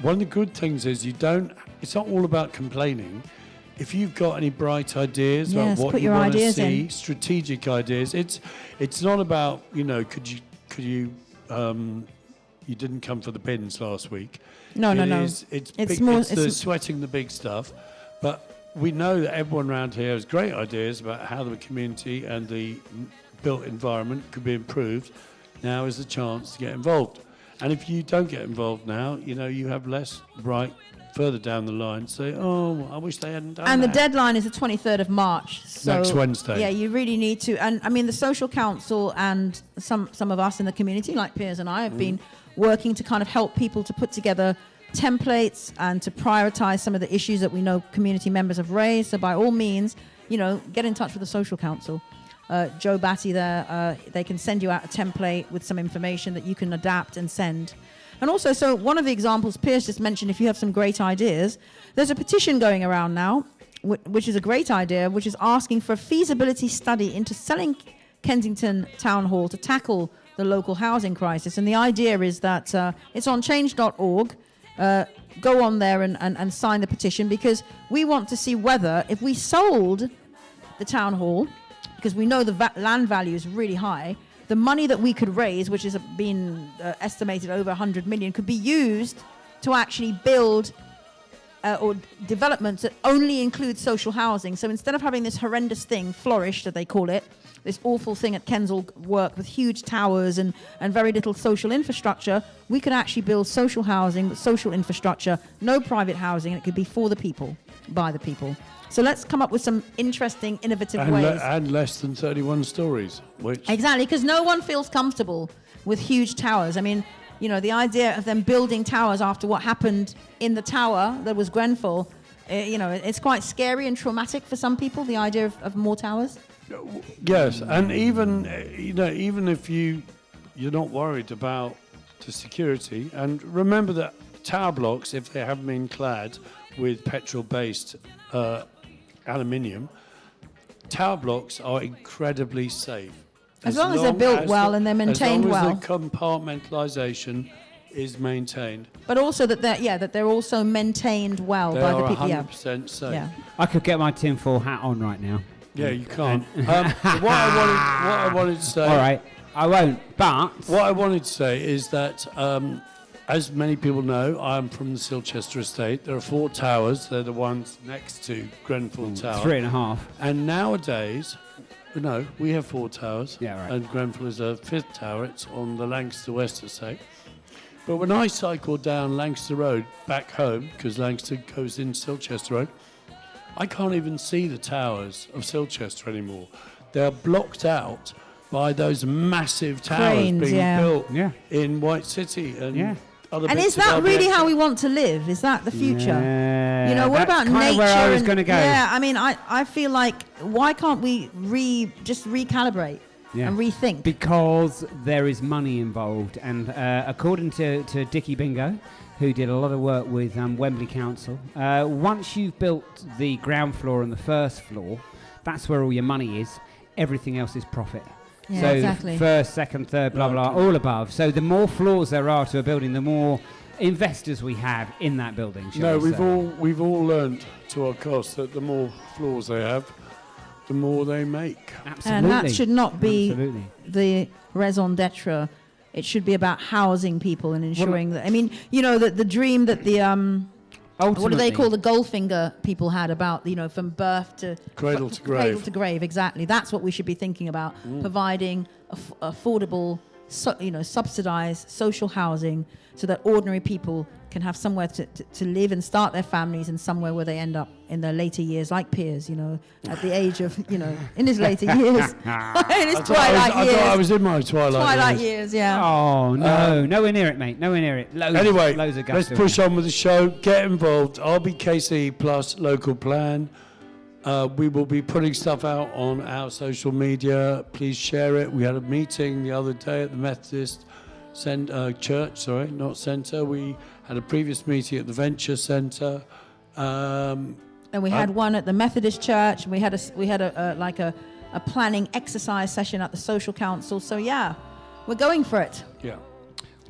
one of the good things is it's not all about complaining. If you've got any bright ideas Yes, about what put you your want to ideas see, in. strategic ideas, it's not about, could you you didn't come for the bins last week. No. It's It's big, more- it's the it's- sweating the big stuff. But we know that everyone around here has great ideas about how the community and the built environment could be improved. Now is the chance to get involved. And if you don't get involved now, you have less right further down the line say, oh, I wish they hadn't done And the that. deadline is the 23rd of March. So Next Wednesday. Yeah, you really need to. And I mean, the social council and some of us in the community, like Piers and I, have been working to kind of help people to put together templates and to prioritize some of the issues that we know community members have raised. So by all means, get in touch with the social council. Joe Batty there, they can send you out a template with some information that you can adapt and send. And also, so one of the examples Piers just mentioned, if you have some great ideas, there's a petition going around now, which is a great idea, which is asking for a feasibility study into selling Kensington Town Hall to tackle the local housing crisis. And the idea is that it's on change.org. Go on there and sign the petition, because we want to see whether, if we sold the town hall, because we know the land value is really high, the money that we could raise, which has been estimated over 100 million, could be used to actually build or developments that only include social housing. So instead of having this horrendous thing, Flourish, that they call it, this awful thing at Kensal work with huge towers and very little social infrastructure, we could actually build social housing with social infrastructure, no private housing, and it could be for the people, by the people. So let's come up with some interesting, innovative ways. And less than 31 stories, which... Exactly, because no one feels comfortable with huge towers. I mean, the idea of them building towers after what happened in the tower that was Grenfell, it's quite scary and traumatic for some people, the idea of more towers. Yes, and even if you're not worried about the security, and remember that tower blocks, if they haven't been clad with petrol-based aluminium, tower blocks are incredibly safe. As long as they're built well and they're maintained well. As long as the compartmentalisation is maintained. But also that they're also maintained well They by are the people. 100% safe. Yeah. I could get my tinfoil hat on right now. Yeah, you can't. What I wanted to say... All right, I won't, but... What I wanted to say is that as many people know, I'm from the Silchester estate. There are 4 towers. They're the ones next to Grenfell Tower. 3.5. And nowadays, no, we have 4 towers. Yeah, right. And Grenfell is a 5th tower. It's on the Lancaster West estate. But when I cycle down Lancaster Road back home, because Lancaster goes in Silchester Road, I can't even see the towers of Silchester anymore. They're blocked out by those massive towers Cranes, being built Yeah. in White City and other And bits is that of really RBX. how we want to live? Is that the future? Yeah, You know, what that's about kinda nature? where I was and- gonna go. Yeah, I mean, I feel like, why can't we just recalibrate and rethink? Because there is money involved, and according to Dickie Bingo, who did a lot of work with Wembley Council, once you've built the ground floor and the first floor, that's where all your money is. Everything else is profit. Yeah, So exactly. first, second, third, blah, blah, all above. So the more floors there are to a building, the more investors we have in that building. No, we say. we've all learned to our cost that the more floors they have, the more they make. Absolutely. And that should not be Absolutely. the raison d'etre. It should be about housing people and ensuring that. I mean, you know, the dream that the what do they call the Goldfinger people had about, you know, from birth to Cradle to grave. Cradle to grave, exactly. That's what we should be thinking about, providing affordable, subsidized social housing so that ordinary people can have somewhere to live and start their families, and somewhere where they end up in their later years, like Piers, you know, at the age of, you know, in his later years. In his twilight years. I thought I was in my twilight years, yeah. Oh, no. Nowhere near it, mate. Nowhere near it. Loads Anyway, of gusto let's in push there. on with the show. Get involved. RBKC plus local plan. We will be putting stuff out on our social media. Please share it. We had a meeting the other day at the Methodist Church, not Centre. We had a previous meeting at the Venture Centre. And we had one at the Methodist Church. We had a planning exercise session at the Social Council. So yeah, we're going for it. Yeah.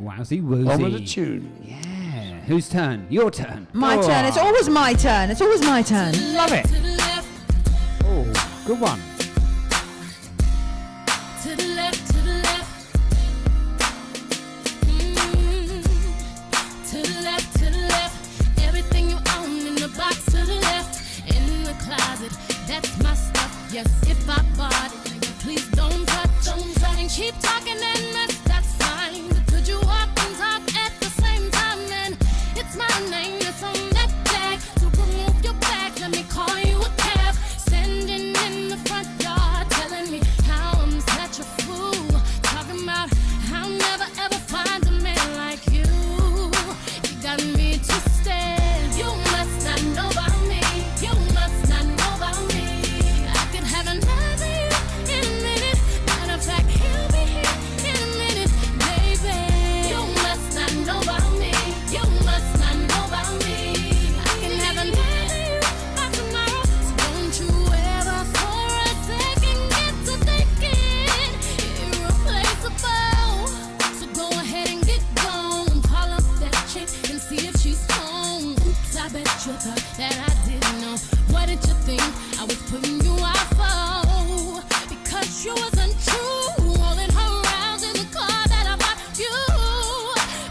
Wowsy woozy. On with the tune. Yeah. Whose turn? Your turn. My Go turn. on. It's always my turn. It's always my turn. Love it. Oh, good one. To the left, to the left. To the left, to the left. Everything you own in the box to the left. In the closet, that's my stuff. Yes, if I bought it, please don't touch. And keep talking and that's fine. But could you walk and talk at the same time? And it's my name that's on that tag. So remove your bag, let me call you a cab. Standing in the front yard, telling me how I'm such a fool. Talking about I'll never ever find a man like you. You got me twisted. You must not know about me. You must not know about me. I could have another you in a minute. Matter of fact, he'll be here in a minute, baby. You must not know about me. You must not know about me. I can have another you by tomorrow. So don't you ever for a second get to thinking irreplaceable. So go ahead and get gone. Call up that chick and see if she's home. Oops, I bet you thought that I didn't know. What did you think I was putting you out for? Because you wasn't true. Rolling her around in the car that I bought you.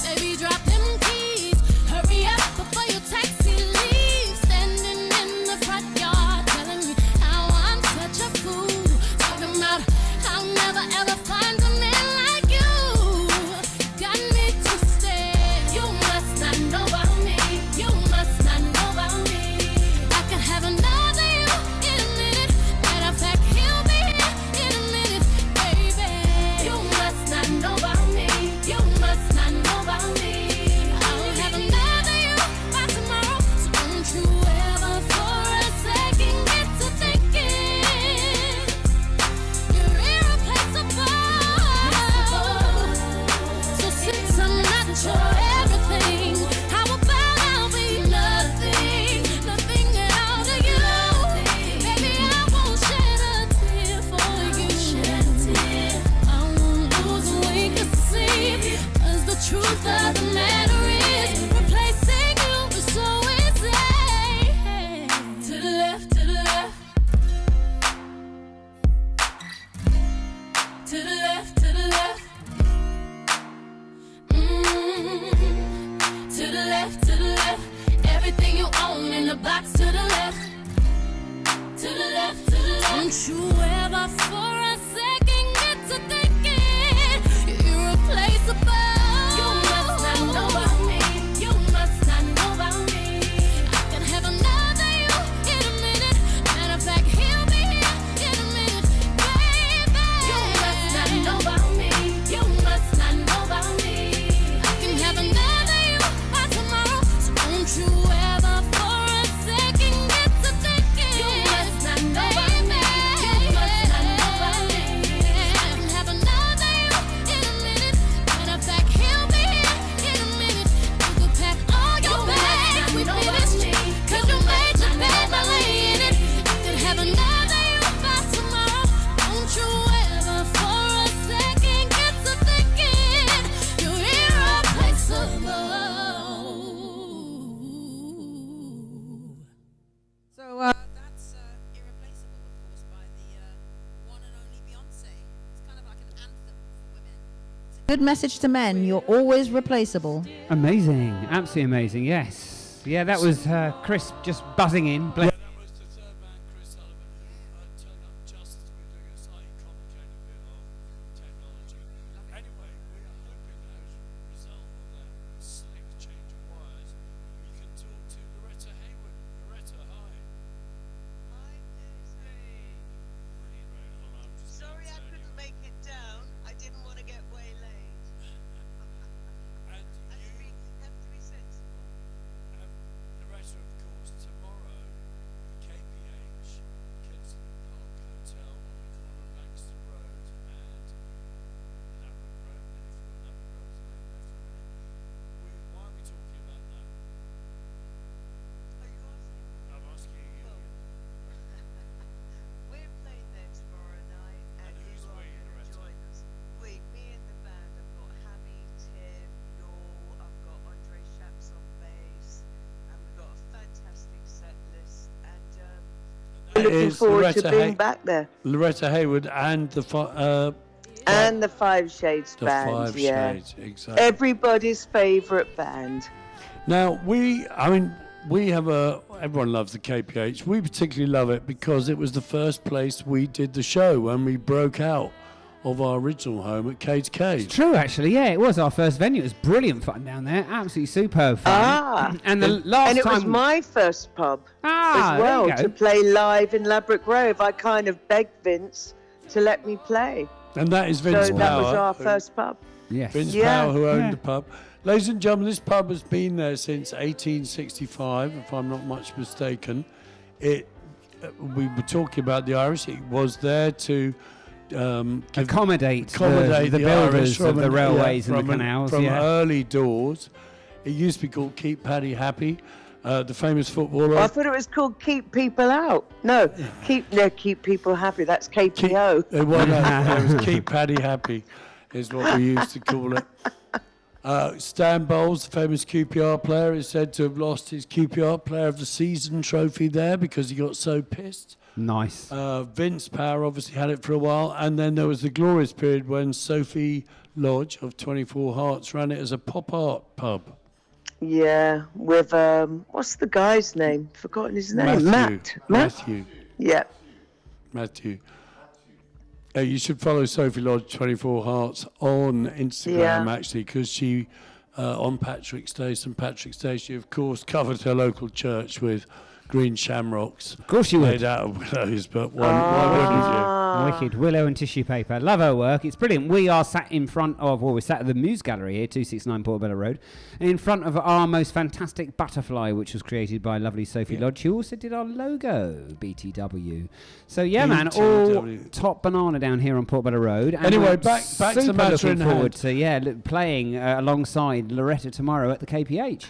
Baby, drop them keys. Hurry up before your taxi leaves. Standing in the front yard, telling me how I'm such a fool. Talking about I'll never ever find a man like you. Got me twisted. You must not know about me. You must not know about me. I could have another you in a minute. Matter of fact, he'll be here in a minute, baby. You must not know about me. You must not know about me. I'll have another you by tomorrow. So don't you ever for a second get to thinking you're irreplaceable. So since I'm not your everything, how about I'll be nothing, nothing at all to you? Baby, I won't shed a tear for you. I won't lose a wink of sleep, 'cause the truth of the matter is replacing you is so easy. To the left, to the left. To the left, to the left. left, to the left. Everything you own in the box to the left. To the left, to the left. Don't you ever for a second get to thinking you're irreplaceable. You must not know about me. You must not know about me. I can have another you in a minute. Matter of fact, he'll be here in a minute, baby. You must not know about me. You must not know about me. I can have another you by tomorrow. So don't you ever for a second get to thinking you must not know about me. You must not know about me. I can have another you in a minute. Matter of fact, he'll be here in a minute. You could pack all your bags, we finished. Cause you made your bed by laying it. I could have another you by tomorrow. Don't you ever for a second get to thinking you're irreplaceable. So that's Irreplaceable, of course, by the one and only Beyonce. It's kind of like an anthem for women. It's a good message to men. You're always replaceable. Amazing, absolutely amazing. Yes, yeah, that was Chris just buzzing in. That was the third man, Chris Sullivan, who turned up just as we were doing a slightly complicated bit of technology. Anyway, we are hoping that as a result of that slick change of wires, we can talk to Loretta Hayward. Loretta, hi. Sorry I couldn't make it down. I didn't want to get waylaid. And you, Have to be sensible. Loretta, of course, tomorrow, the KPH, Kensington Park Hotel on the corner of Lancaster Road and Laverick Road, Laverick Road's name left a minute. Why are we talking about that? Are you asking? I'm asking you. We're playing there tomorrow night, and who's you are we, going to Loretta? join us. Me and the band. I've got Hammy, Tim, Noel. I've got Andre Shaps on bass, and we've got a fantastic set list. And That looking is forward Loretta to being Hay- back there. Loretta Hayward and the And the Five Shades the band. Five yeah. Shades, exactly. Everybody's favourite band. Now we have everyone loves the KPH. We particularly love it because it was the first place we did the show when we broke out of our original home at Cade's Cave. True, actually, yeah, it was our first venue. It was brilliant fun down there, absolutely superb fun. And the last And it time was my first pub Ah, as well there you go. to play live in Ladbroke Grove. I kind of begged Vince to let me play. And that is Vince So Power. that was our who- first pub. yes. Vince Yeah. Power, who owned Yeah. the pub. Ladies and gentlemen, this pub has been there since 1865, if I'm not much mistaken. We were talking about the Irish. It was there to accommodate the Irish builders of from the an- railways and the from an- canals. From yeah. early doors. It used to be called Keep Paddy Happy. The famous footballer. I thought it was called Keep People Out. No, Keep People Happy. That's KPO. It was Keep Paddy Happy, is what we used to call it. Stan Bowles, the famous QPR player, is said to have lost his QPR Player of the Season trophy there because he got so pissed. Nice. Vince Power obviously had it for a while, and then there was the glorious period when Sophie Lodge of 24 Hearts ran it as a pop art pub. Yeah, with what's the guy's name? Forgotten his name. Matthew. Yeah. Matthew. You should follow Sophie Lodge 24 Hearts on Instagram, actually, because she, on Patrick's Day, St. Patrick's Day, she, of course, covered her local church with green shamrocks. Of course you would. Made out of willows, but why wouldn't you? Wicked. Willow and tissue paper. Love her work. It's brilliant. We are sat in front of, we're sat at the Muse Gallery here, 269 Portobello Road, in front of our most fantastic butterfly, which was created by lovely Sophie Lodge, who also did our logo, BTW. So, yeah, man, all top banana down here on Portobello Road. And Anyway, we're back to the super matter looking in forward hand. to, playing alongside Loretta tomorrow at the KPH.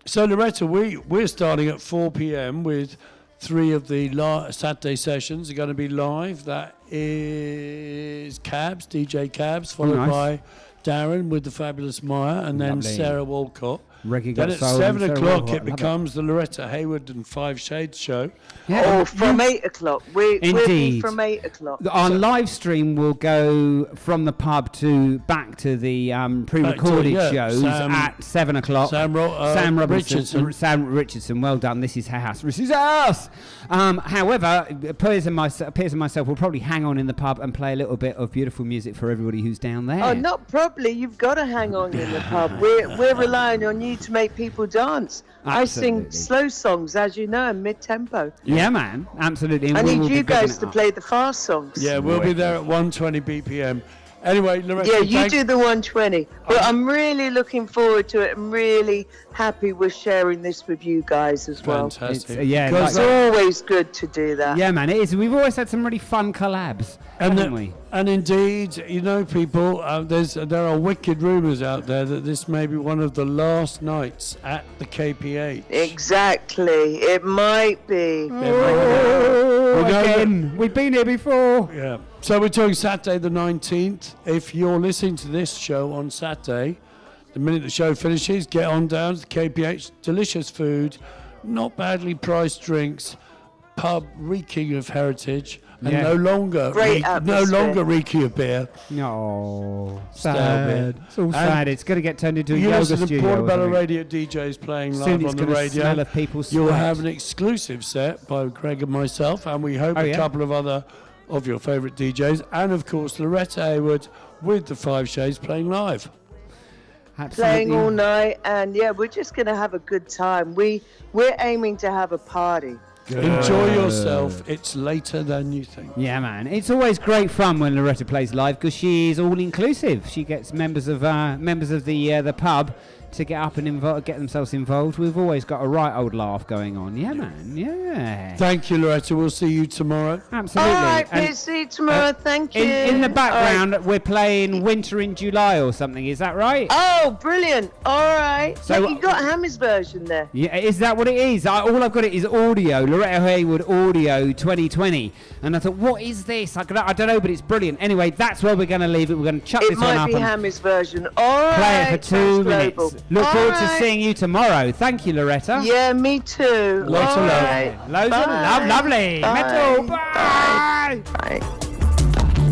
So, Loretta, we're starting at 4 p.m. with 3 of the Saturday sessions are going to be live. That is DJ Cabs, followed by Darren with the fabulous Maya, and then Lovely. Sarah Walcott. Reggae Then Got at Soul 7 and Sarah o'clock Walcott. it Love becomes the Loretta Hayward and Five Shades show. Yeah. From 8 o'clock. We'll be Indeed. from 8 o'clock. Our live stream will go from the pub to back to the pre-recorded yeah, shows at 7 o'clock. Sam Richardson. Sam Richardson. Well done. This is house. This is us. However, Piers and myself will probably hang on in the pub and play a little bit of beautiful music for everybody who's down there. Oh, not probably. You've got to hang on in the pub. We're relying on you to make people dance. I Absolutely. sing slow songs, as you know, mid-tempo. Yeah, man. Absolutely. And I we need will be you bigging guys it to up. play the fast songs. Yeah, we'll be there at 1:20 BPM. Anyway, Loretta, Yeah, you do the 120. But I'm really looking forward to it. I'm really happy we're sharing this with you guys as well. Fantastic. It's always good to do that. Yeah, man, it is. We've always had some really fun collabs, haven't we? And indeed, you know, people, there are wicked rumours out there that this may be one of the last nights at the KPH. Exactly. It might be. Again, we've been here before. Yeah. So we're talking Saturday the 19th. If you're listening to this show on Saturday, the minute the show finishes, get on down to the KPH. Delicious food, not badly priced drinks, pub reeking of heritage, and Yeah. no longer reeking of beer. No, Stale sad. beer. It's all And sad. It's going to get turned into a You yoga listen to studio. or Portobello something. Radio DJs playing Soon live it's on the gonna radio. smell of people's You'll sweat. have an exclusive set by Greg and myself, and we hope Oh, a yeah? couple of other of your favourite DJs, and of course Loretta Hayward with the Five Shades playing live. Playing all night, and yeah, we're just going to have a good time. We're aiming to have a party. Enjoy yourself. It's later than you think. Yeah, man. It's always great fun when Loretta plays live because she's all inclusive. She gets members of the pub to get up and get themselves involved. We've always got a right old laugh going on. Yeah, man. Yeah. Thank you, Loretta. We'll see you tomorrow. Absolutely. All right, And, we'll see you tomorrow. Thank you. in the background, we're playing Winter in July or something. Is that right? Oh, brilliant. All right. So- So you got Hammy's version there. Yeah, is that what it is? All I've got it is audio, Loretta Hayward Audio 2020. And I thought, what is this? I don't know, but it's brilliant. Anyway, that's where we're going to leave it. We're going to chuck It this one might up be and Hammy's version. All right. play it for 2 minutes. Global. Look All forward to right. seeing you tomorrow. Thank you, Loretta. Yeah, me too. Lots of All love. right. Loads of love. Bye. Lovely. Bye. Metal. Bye. Bye.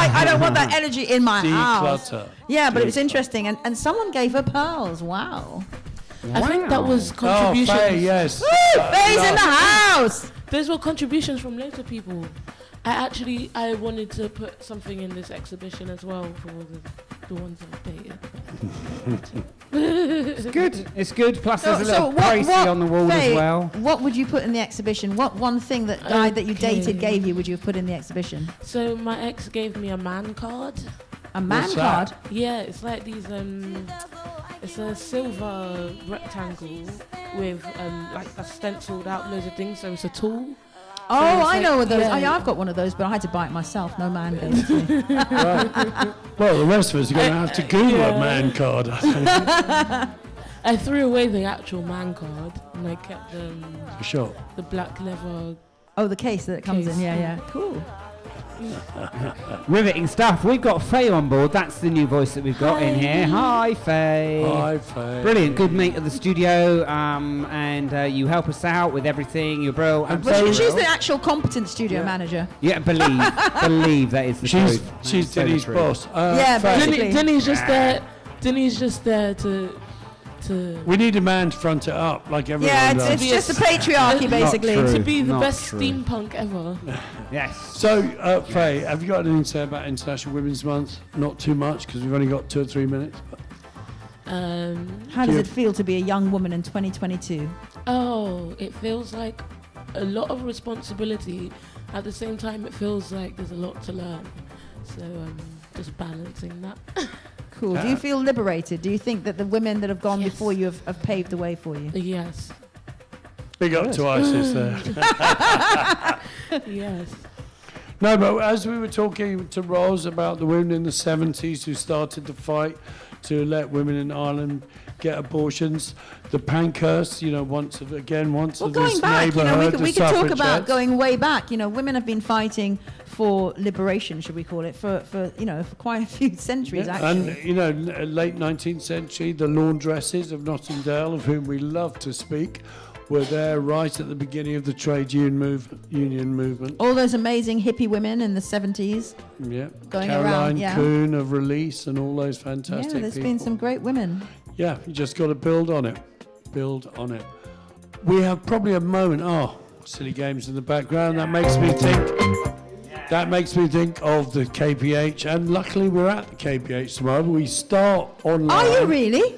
like, I don't want that energy in my house. Declutter. Yeah, but it was interesting. And someone gave her pearls. Wow. I think that was Oh, contributions. Faye, yes. Woo! Faye's in the house. Those were contributions from loads of people. I wanted to put something in this exhibition as well for the ones I've dated. It's good. Plus, there's a little Tracy on the wall Faye, as well. What would you put in the exhibition? What one thing that guy that you dated gave you would you have put in the exhibition? So my ex gave me a man card. A man What's card? that? Yeah, it's like these it's a silver rectangle with like a stenciled out loads of things, so it's a tool. Oh, So I it's know like- those. yeah. I've got one of those, but I had to buy it myself. No man gave it to me. Right. Well, the rest of us are going to have to Google a man card, I think. I threw away the actual man card and I kept For sure. the black leather. Oh, the case that it comes Case, in. Yeah, yeah. yeah. Cool. Riveting stuff. We've got Faye on board. That's the new voice that we've got in here. Hi, Faye. Hi, Faye. Brilliant. Good mate of the studio. And you help us out with everything. You're bro. Well, she's the actual competent studio manager. Yeah, believe that is the truth. She's That's Denny's so boss. Yeah, Faye, basically. Denny's just there. Denny's just there to. we need a man to front it up, like everyone Yeah, does. it's just the patriarchy, basically. true. To be the Not best true. steampunk ever. Yes. So, Faye, have you got anything to say about International Women's Month? Not too much, because we've only got 2 or 3 minutes. How does it feel to be a young woman in 2022? Oh, it feels like a lot of responsibility. At the same time, it feels like there's a lot to learn. So just balancing that. Cool. Do you feel liberated? Do you think that the women that have gone Yes. before you have paved the way for you? Yes. Big up to ISIS there. Yes. No, but as we were talking to Ros about the women in the 70s who started the fight to let women in Ireland get abortions, the Pankhurst, once of Well, this going back, neighbourhood, we the could talk about suffragettes. going way back. Women have been fighting for liberation, should we call it, for quite a few centuries, actually. And, late 19th century, the laundresses of Nottingdale, of whom we love to speak, were there right at the beginning of the trade union movement. All those amazing hippie women in the 70s. Yeah. Going Caroline around, yeah. Coon of Release and all those fantastic Yeah, there's people. been some great women. Yeah, you just got to build on it. Build on it. We have probably a moment. Oh, silly games in the background. That makes me think. That makes me think of the KPH, and luckily we're at the KPH tomorrow. We start online. Are you really?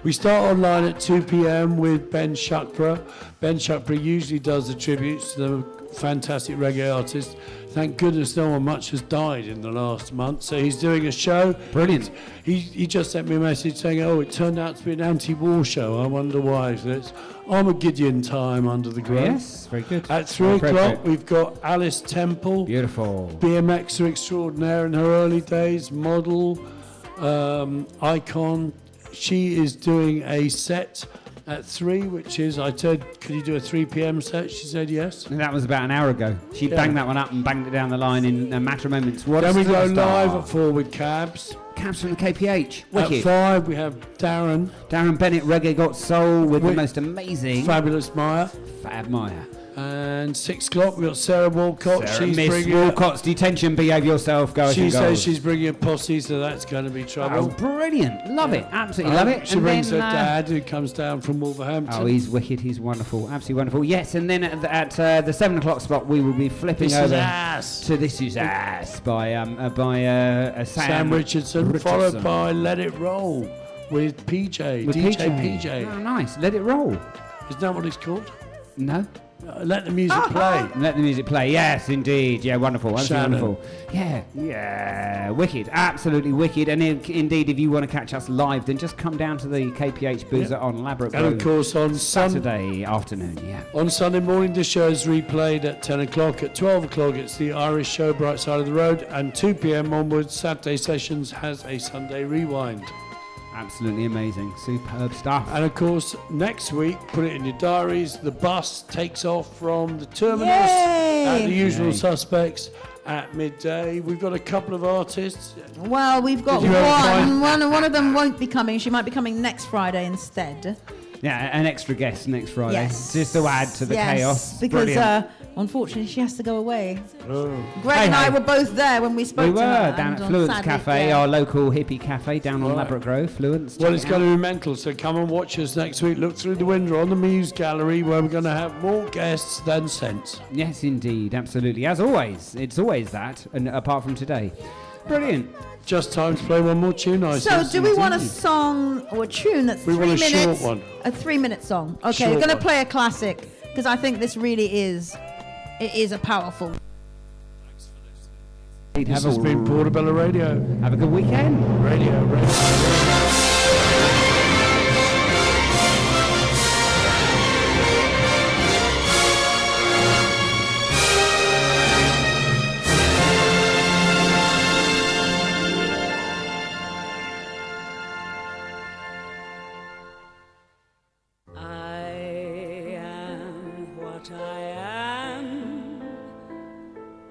We start online at 2 p.m. with Ben Shukra. Ben Shukra usually does the tributes to the fantastic reggae artists. Thank goodness no one much has died in the last month, so he's doing a show. Brilliant. He just sent me a message saying, it turned out to be an anti-war show. I wonder why. So it's Armageddon time under the ground. Yes, very good. At 3 o'clock, we've got Alice Temple. Beautiful. BMXer extraordinaire in her early days, model, icon. She is doing a set at 3, which is, I said, could you do a 3 p.m. set? She said yes. And that was about an hour ago. She Yeah. banged that one up and banged it down the line in a matter of moments. What Then a we go superstar. live at 4 with Cabs. Cabs from the KPH. At Wicked. 5 we have Darren. Darren Bennett, Reggae Got Soul with the Wi- most amazing Fabulous Maya. Fab Maya. And 6 o'clock we've got Sarah Walcott. Sarah, She's Miss bringing Walcott's detention, behave yourself, go as She you go. says she's bringing a posse, so that's going to be trouble. Oh, brilliant. Love it. Absolutely love it. She And brings then, her dad, who comes down from Wolverhampton. Oh, he's wicked. He's wonderful. Absolutely wonderful. Yes, and then at the 7 o'clock spot, we will be flipping This over Is Ass. to This Is Ass by Sam Richardson, followed by Let It Roll with PJ, With DJ PJ. PJ. Oh, nice. Let it roll. Isn't that what it's called? No. Let the music play. Let the music play. Yes, indeed. Yeah, wonderful. Absolutely Shannon. wonderful. Yeah. Wicked. Absolutely wicked. And indeed, if you want to catch us live, then just come down to the KPH Boozer on Labrador And Road. of course on Saturday afternoon. Yeah. On Sunday morning, the show is replayed at 10 o'clock. At 12 o'clock, it's the Irish show, Bright Side of the Road. And 2 p.m. onwards, Saturday Sessions has a Sunday rewind. Absolutely amazing. Superb stuff. And of course, next week, put it in your diaries, the bus takes off from the terminus Yay! at the usual Yay. suspects at midday. We've got a couple of artists. Well, we've got Did you ever one of them won't be coming. She might be coming next Friday instead. Yeah, an extra guest next Friday. Yes. Just to add to the Yes, chaos. because Brilliant. Unfortunately, she has to go away. Oh. Greg and I were both there when we spoke We to her. were down and at Fluence sadly, Cafe, yeah. our local hippie cafe down on Ladbroke Grove, Fluence. Well, it's going to be mental, so come and watch us next week. Look through the window on the Muse Gallery where we're going to have more guests than sense. Yes, indeed, absolutely. As always, it's always that, and apart from today. Brilliant. Just time to play one more tune, I So, do we want a song or a tune that's We 3 want a minutes? short one. A 3-minute song. Okay, Short we're going to one. play a classic because I think this really is. It is a powerful. This has been Portobello Radio. Have a good weekend. Radio.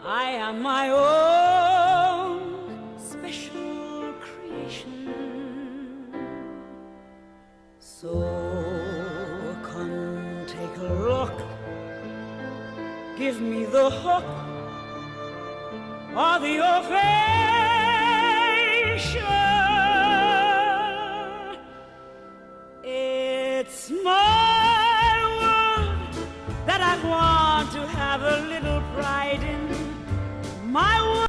I am my own special creation. So come take a look, give me the hook or the ovation. It's my world that I want to have a little pride in. My world.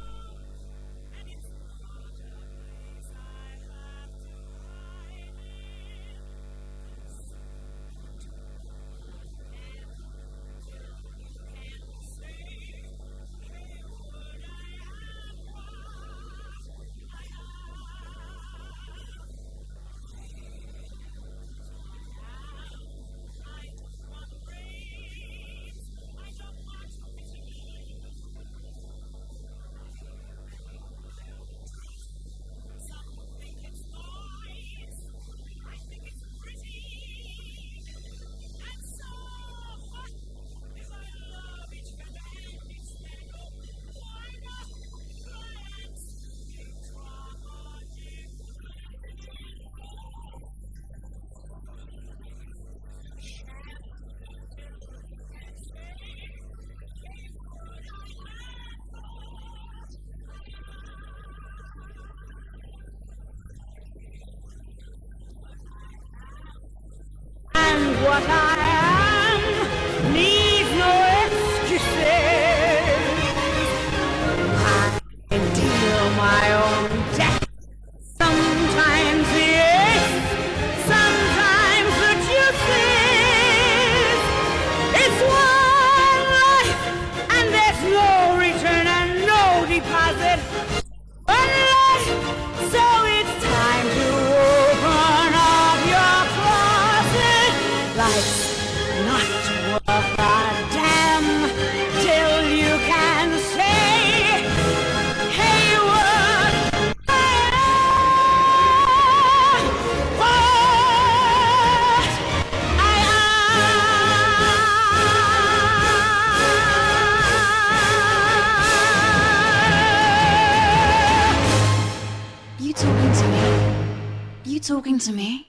What I am needs no excuses. I deal my own death. Sometimes yes, sometimes the juices. It's one life and there's no return and no deposit. One life, so it's time to open up your closet. Life's not worth a damn till you can say, hey, what I am, what I am. You talking to me? You talking to me?